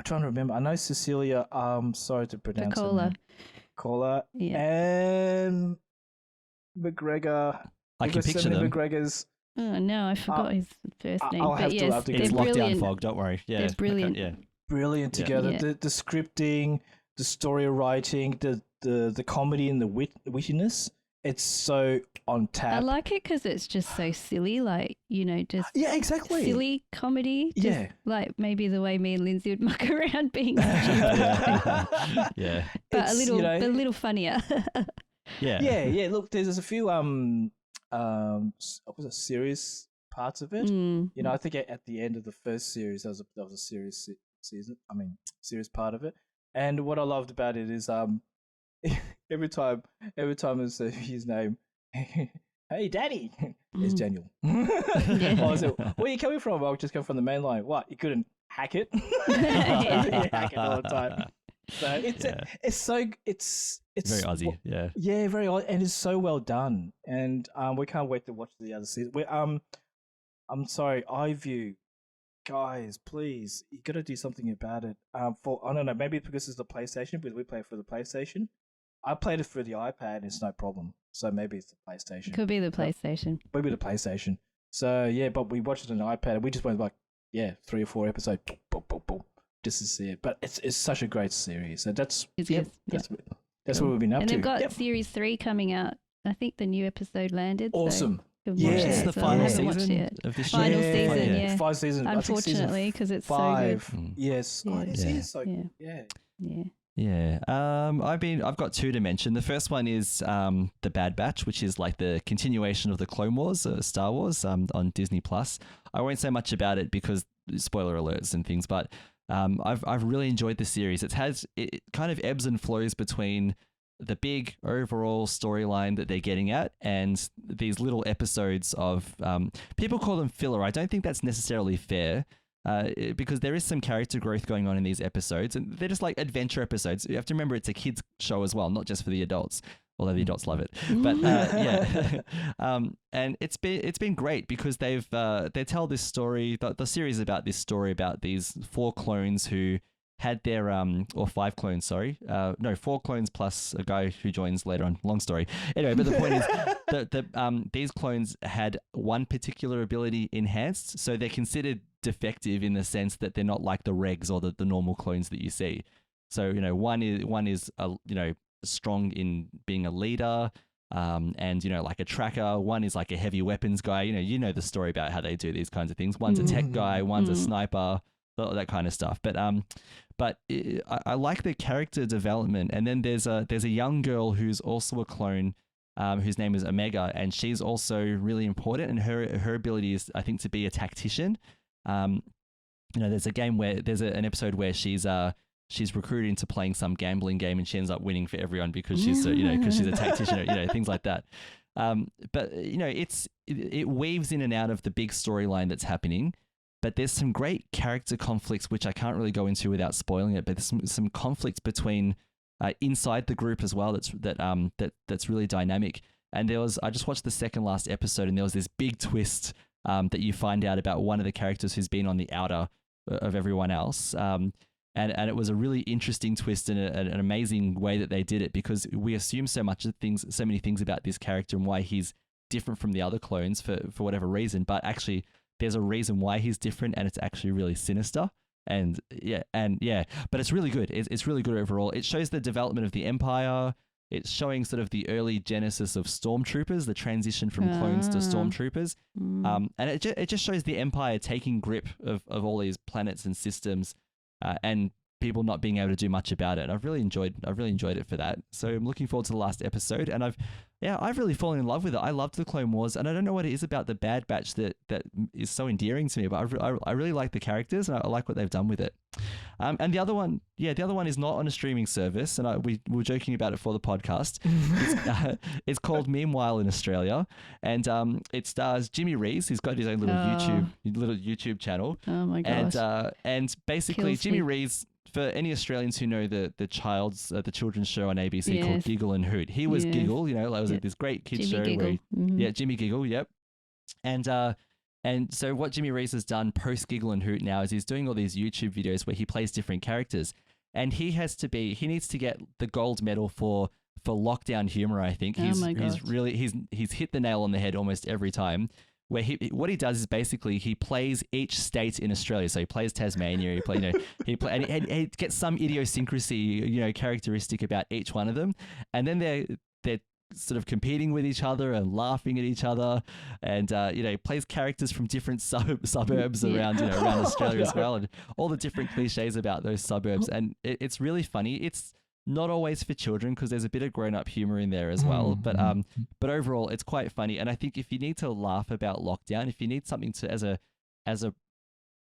trying to remember. I know Cecilia. Sorry to pronounce Cola. Yeah. And McGregor. I can picture them. McGregor's. Oh no, I forgot his first name. I'll have to it's Lockdown Fog. Don't worry. Yeah, they're brilliant. Brilliant together. Yeah. The scripting, the story writing, the comedy and the wittiness. It's so on tap. I like it because it's just so silly, just exactly silly comedy. Just like maybe the way me and Lindsay would muck around being stupid. Yeah, but a little funnier. Yeah. Look, there's a few serious parts of it. I think at the end of the first series, there was a serious serious part of it. And what I loved about it is every time I say his name, hey daddy, it's Daniel. I said, where are you coming from? I'll just come from the main line. What, you couldn't hack it? You hack it all the time. So it's very Aussie. Yeah, very Aussie, and it's so well done. And we can't wait to watch the other season. I'm sorry, iView, guys, please, you got to do something about it. I don't know, maybe because it's the PlayStation, because we play for the PlayStation. I played it for the iPad, and it's no problem. So maybe it's the PlayStation. Could be the PlayStation. Maybe the PlayStation. So yeah, but we watched it on the iPad, and we just went 3 or 4 episodes, boom, just to see it. But it's such a great series. So that's what we've been up to. And they've got Series 3 coming out. I think the new episode landed. Awesome. Watch Yeah, It's it the as well. I final haven't watched season it. of this show. Final season, yeah. 5 seasons. Unfortunately, because it's so good. 5. Yes. Yeah. Oh, it is so Yeah. good. Yeah. Yeah. I've got 2 to mention. The first one is The Bad Batch, which is like the continuation of the Clone Wars, Star Wars, on Disney Plus. I won't say much about it because spoiler alerts and things, but I've really enjoyed the series. It kind of ebbs and flows between the big overall storyline that they're getting at and these little episodes of people call them filler. I don't think that's necessarily fair. Because there is some character growth going on in these episodes, and they're just like adventure episodes. You have to remember it's a kids show as well, not just for the adults, although the adults love it. But yeah, and it's been great because they tell this story. The series about this story about these 4 clones who had their or 5 clones, sorry, no, 4 clones plus a guy who joins later on. Long story. Anyway, but the point is that these clones had one particular ability enhanced, so they're considered defective in the sense that they're not like the regs or the normal clones that you see. So one is strong in being a leader, and like a tracker. One is like a heavy weapons guy. You know the story about how they do these kinds of things. One's a tech guy, one's a sniper, that kind of stuff. But I like the character development. And then there's a young girl who's also a clone, whose name is Omega, and she's also really important. And her ability is, I think, to be a tactician. There's a game where there's an episode where she's recruited into playing some gambling game, and she ends up winning for everyone because she's because she's a tactician, things like that. But it weaves in and out of the big storyline that's happening. But there's some great character conflicts, which I can't really go into without spoiling it. But there's some conflicts between inside the group as well. That's really dynamic. And I just watched the second last episode, and there was this big twist that you find out about one of the characters who's been on the outer of everyone else. And it was a really interesting twist and an amazing way that they did it, because we assume so many things about this character and why he's different from the other clones for whatever reason. But actually, there's a reason why he's different, and it's actually really sinister. But it's really good. It's really good overall. It shows the development of the Empire. It's showing sort of the early genesis of stormtroopers, the transition from clones to stormtroopers. And it just shows the Empire taking grip of all these planets and systems, and people not being able to do much about it. I've really enjoyed it for that. So I'm looking forward to the last episode, and I've really fallen in love with it. I loved the Clone Wars, and I don't know what it is about the Bad Batch that is so endearing to me, but I really like the characters, and I like what they've done with it. And the other one is not on a streaming service, and we were joking about it for the podcast. It's called Meanwhile in Australia, and it stars Jimmy Rees. He's got his own little YouTube channel. Oh my gosh! And basically, Kills Jimmy me. Rees, for any Australians who know the children's show on ABC called Giggle and Hoot, he was Giggle. It was this great kids show Giggle. where Jimmy Giggle, yep. And so what Jimmy Rees has done post Giggle and Hoot now is he's doing all these YouTube videos where he plays different characters, and he needs to get the gold medal for lockdown humor. I think he's hit the nail on the head almost every time. Where what he does is basically he plays each state in Australia. So he plays Tasmania, and he gets some idiosyncrasy, characteristic about each one of them, and then they're sort of competing with each other and laughing at each other, and plays characters from different suburbs around Australia as well, and all the different cliches about those suburbs, and it's really funny. It's not always for children because there's a bit of grown-up humor in there as well, but overall it's quite funny. And I think if you need to laugh about lockdown, if you need something to as a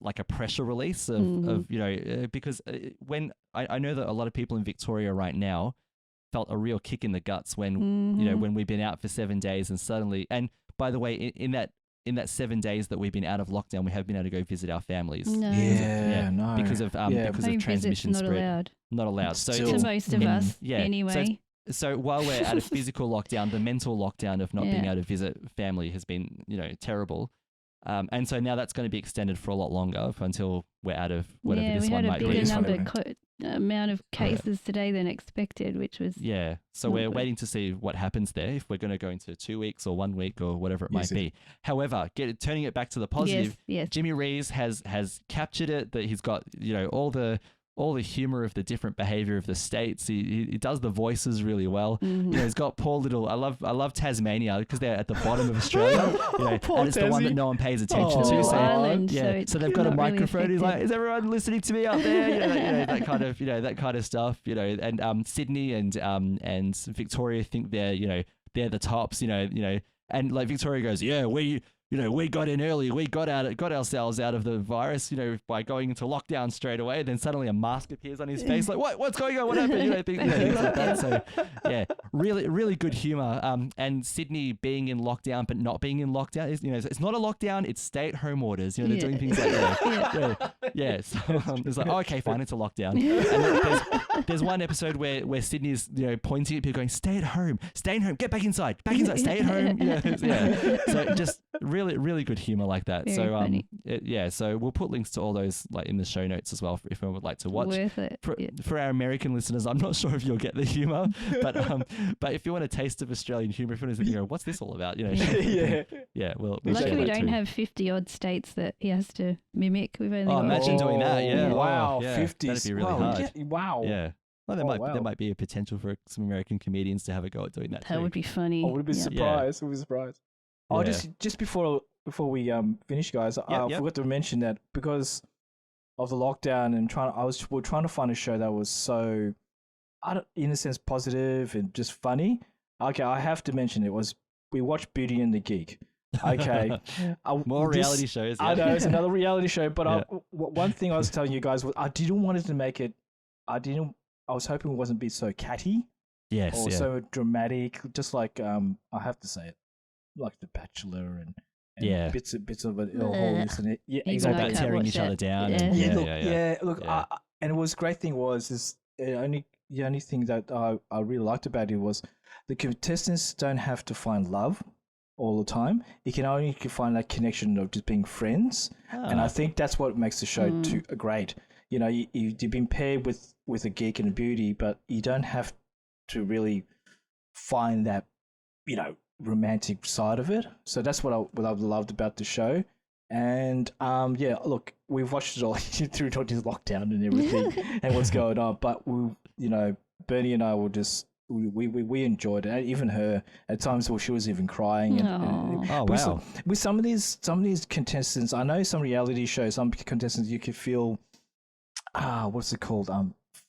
like a pressure release of because when I know that a lot of people in Victoria right now felt a real kick in the guts when when we've been out for 7 days and suddenly, and by the way, in that 7 days that we've been out of lockdown, we have been able to go visit our families. No. No. Because of transmission spread. Not allowed. So to most of us, anyway. So while we're at a physical lockdown, the mental lockdown of not being able to visit family has been, terrible. And so now that's going to be extended for a lot longer until we're out of whatever this one might be. We had a bigger amount of cases today than expected, which was so we're waiting to see what happens there, if we're going to go into 2 weeks or 1 week or whatever it might be. However, turning it back to the positive, yes. Jimmy Rees has captured it, that he's got all all the humor of the different behavior of the states. He does the voices really well. You know, he's got poor little. I love Tasmania because they're at the bottom of Australia. You know, and it's the one that no one pays attention to. So Island, yeah, so they've got a microphone. Really he's like, "Is everyone listening to me out there?" You know, that kind of stuff. You know, and Sydney and Victoria think they're the tops. You know, and like Victoria goes, "Yeah, we got in early. We got ourselves out of the virus, by going into lockdown straight away." Then suddenly a mask appears on his face. Like, what's going on? What happened? Things like that. So, yeah, really, really good humor. And Sydney being in lockdown, but not being in lockdown is, it's not a lockdown. It's stay-at-home orders. They're doing things like that. Yeah. So it's like, oh, okay, fine, it's a lockdown. And there's one episode where Sydney's, pointing at people, going, "Stay at home, get back inside, stay at home." Yeah. So just really, really good humor like that. Very so funny. So we'll put links to all those like in the show notes as well if anyone would like to watch. Worth it. For our American listeners, I'm not sure if you'll get the humor, but if you want a taste of Australian humor, if you want to go, what's this all about? We'll Lucky share we that don't too. have 50 odd states that he has to mimic. We've only got imagine doing that. Yeah. Wow. Yeah. 50. That'd be really hard. Wow. Yeah. Well, wow. there might be a potential for some American comedians to have a go at doing that. That would be funny. I would be surprised. I would be surprised. Oh, Yeah. just before we finish, guys, I forgot to mention that because of the lockdown and we're trying to find a show that was so, in a sense, positive and just funny. Okay, I have to mention we watched Beauty and the Geek. Okay, More reality shows. Yeah. I know it's another reality show, but one thing I was telling you guys was I didn't want it to make it. I was hoping it wasn't be so catty. Yes. Or so dramatic. Just like I have to say it, like The Bachelor and bits of it. Yeah, exactly. About tearing each other down. Look, and it was great thing was the only thing that I really liked about it was the contestants don't have to find love all the time. You can find that connection of just being friends, and I think that's what makes the show great. You've been paired with a geek and a beauty, but you don't have to really find that romantic side of it. So that's what I've loved about the show. And look, we've watched it all through this lockdown and everything and what's going on. But Bernie and I will just we enjoyed it. Even her at times where she was even crying. Wow. With some of these contestants, I know some reality shows, some contestants you could feel what's it called?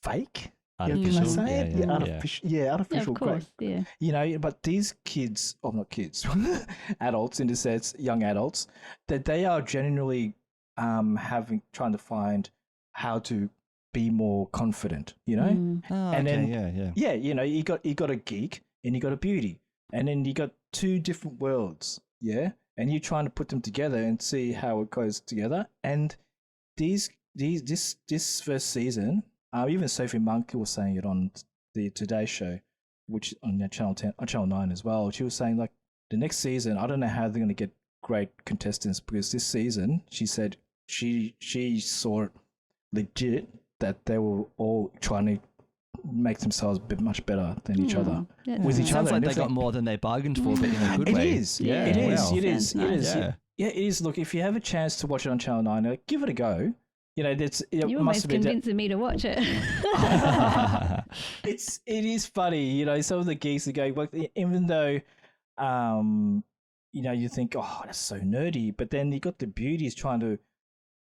Fake. Artificial. Artificial. Of course, yeah. But these kids, or not kids, adults in the sense, young adults, that they are genuinely trying to find how to be more confident, and then you got a geek and you got a beauty, and then you got two different worlds, and you're trying to put them together and see how it goes together. And this first season. Even Sophie Monk was saying it on the Today Show, which on Channel 10, on Channel 9 as well. She was saying like the next season, I don't know how they're going to get great contestants because this season, she said she saw it legit that they were all trying to make themselves a bit much better than each other with each other. Sounds like they got more than they bargained for, but in a good way. It is. Yeah. It is. Yeah, it is. Look, if you have a chance to watch it on Channel 9, give it a go. You're almost convincing me to watch it. It is funny, some of the geeks are going, well, even though, you think, oh, that's so nerdy, but then you got the beauties trying to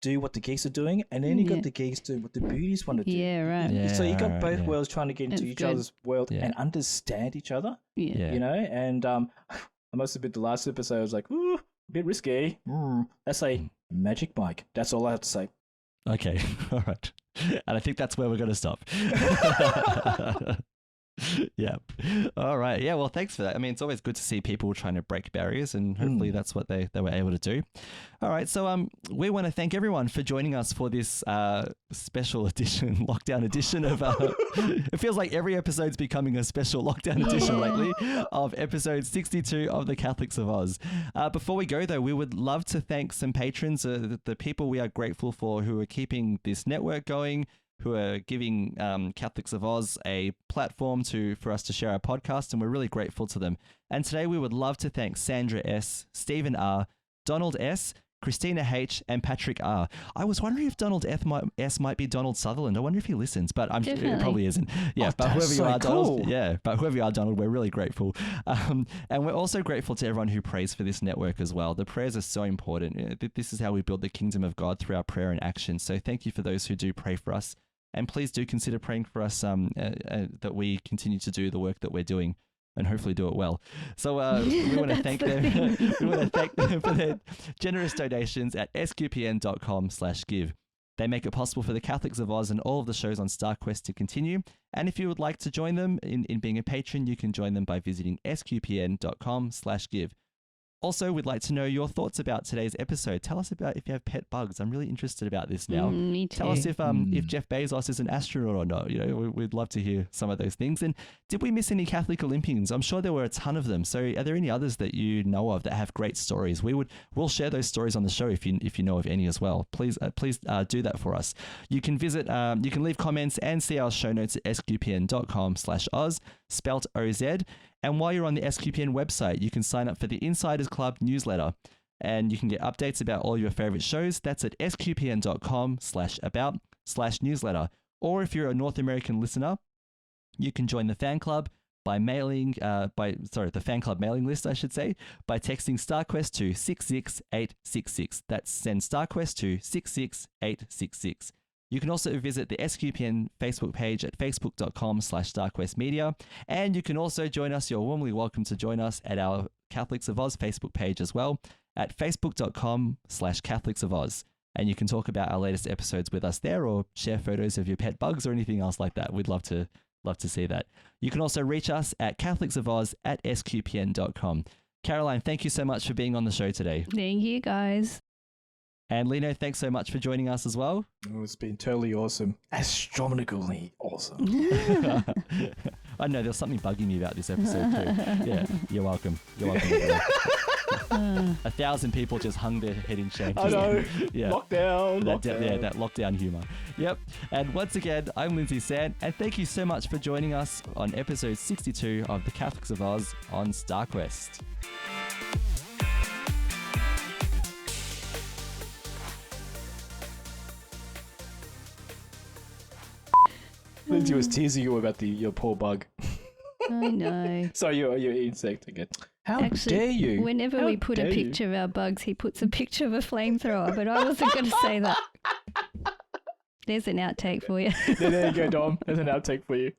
do what the geeks are doing, and then you got the geeks doing what the beauties want to do. Yeah, right. Yeah, so you got both worlds trying to get into each other's world and understand each other. Yeah. And I must admit the last episode I was like, ooh, a bit risky. That's a Magic Mike. That's all I have to say. Okay, all right. And I think that's where we're going to stop. Yep. All right. Yeah, well, thanks for that. I mean, it's always good to see people trying to break barriers, and hopefully that's what they were able to do. All right. So we want to thank everyone for joining us for this special edition, lockdown edition of it feels like every episode's becoming a special lockdown edition lately of episode 62 of the Catholics of Oz. Before we go, though, we would love to thank some patrons, the people we are grateful for who are keeping this network going, who are giving Catholics of Oz a platform for us to share our podcast, and we're really grateful to them. And today we would love to thank Sandra S., Stephen R., Donald S., Christina H, and Patrick R. I was wondering if Donald S might be Donald Sutherland. I wonder if he listens, but I'm sure it probably isn't. Yeah, but whoever you are, Donald. But whoever you are, Donald, we're really grateful. And we're also grateful to everyone who prays for this network as well. The prayers are so important. This is how we build the kingdom of God, through our prayer and action. So thank you for those who do pray for us. And please do consider praying for us that we continue to do the work that we're doing and hopefully do it well. So we want to thank them. We want to thank them for their generous donations at sqpn.com/give. They make it possible for the Catholics of Oz and all of the shows on StarQuest to continue. And if you would like to join them in being a patron, you can join them by visiting sqpn.com/give. Also, we'd like to know your thoughts about today's episode. Tell us about if you have pet bugs. I'm really interested about this now. Me too. Tell us if Jeff Bezos is an astronaut or not. You know, we'd love to hear some of those things. And did we miss any Catholic Olympians? I'm sure there were a ton of them. So, are there any others that you know of that have great stories? We'll share those stories on the show if you know of any as well. Please do that for us. You can you can leave comments and see our show notes at sqpn.com/Oz, spelt OZ. And while you're on the SQPN website, you can sign up for the Insiders Club newsletter, and you can get updates about all your favorite shows. That's at sqpn.com/about/newsletter. Or if you're a North American listener, you can join the fan club by the fan club mailing list, I should say, by texting StarQuest to 66866. That's send StarQuest to 66866. You can also visit the SQPN Facebook page at facebook.com/StarQuestMedia. And you can also join us. You're warmly welcome to join us at our Catholics of Oz Facebook page as well at facebook.com/Catholics of Oz. And you can talk about our latest episodes with us there, or share photos of your pet bugs or anything else like that. We'd love to see that. You can also reach us at catholics-of-oz@sqpn.com. Caroline, thank you so much for being on the show today. Thank you, guys. And Lino, thanks so much for joining us as well. Oh, it's been totally awesome. Astronomically awesome. I know, there's something bugging me about this episode too. Yeah, you're welcome. You're welcome. 1,000 people just hung their head in shame. I know. Yeah. Lockdown. Yeah, that lockdown humor. Yep. And once again, I'm Lindsay Sant, and thank you so much for joining us on episode 62 of The Catholics of Oz on StarQuest. Lindsay was teasing you about your poor bug. I know. Sorry, your insect again. How Actually, dare you? Whenever we put a picture of our bugs, he puts a picture of a flamethrower, but I wasn't going to say that. There's an outtake for you. There you go, Dom. There's an outtake for you.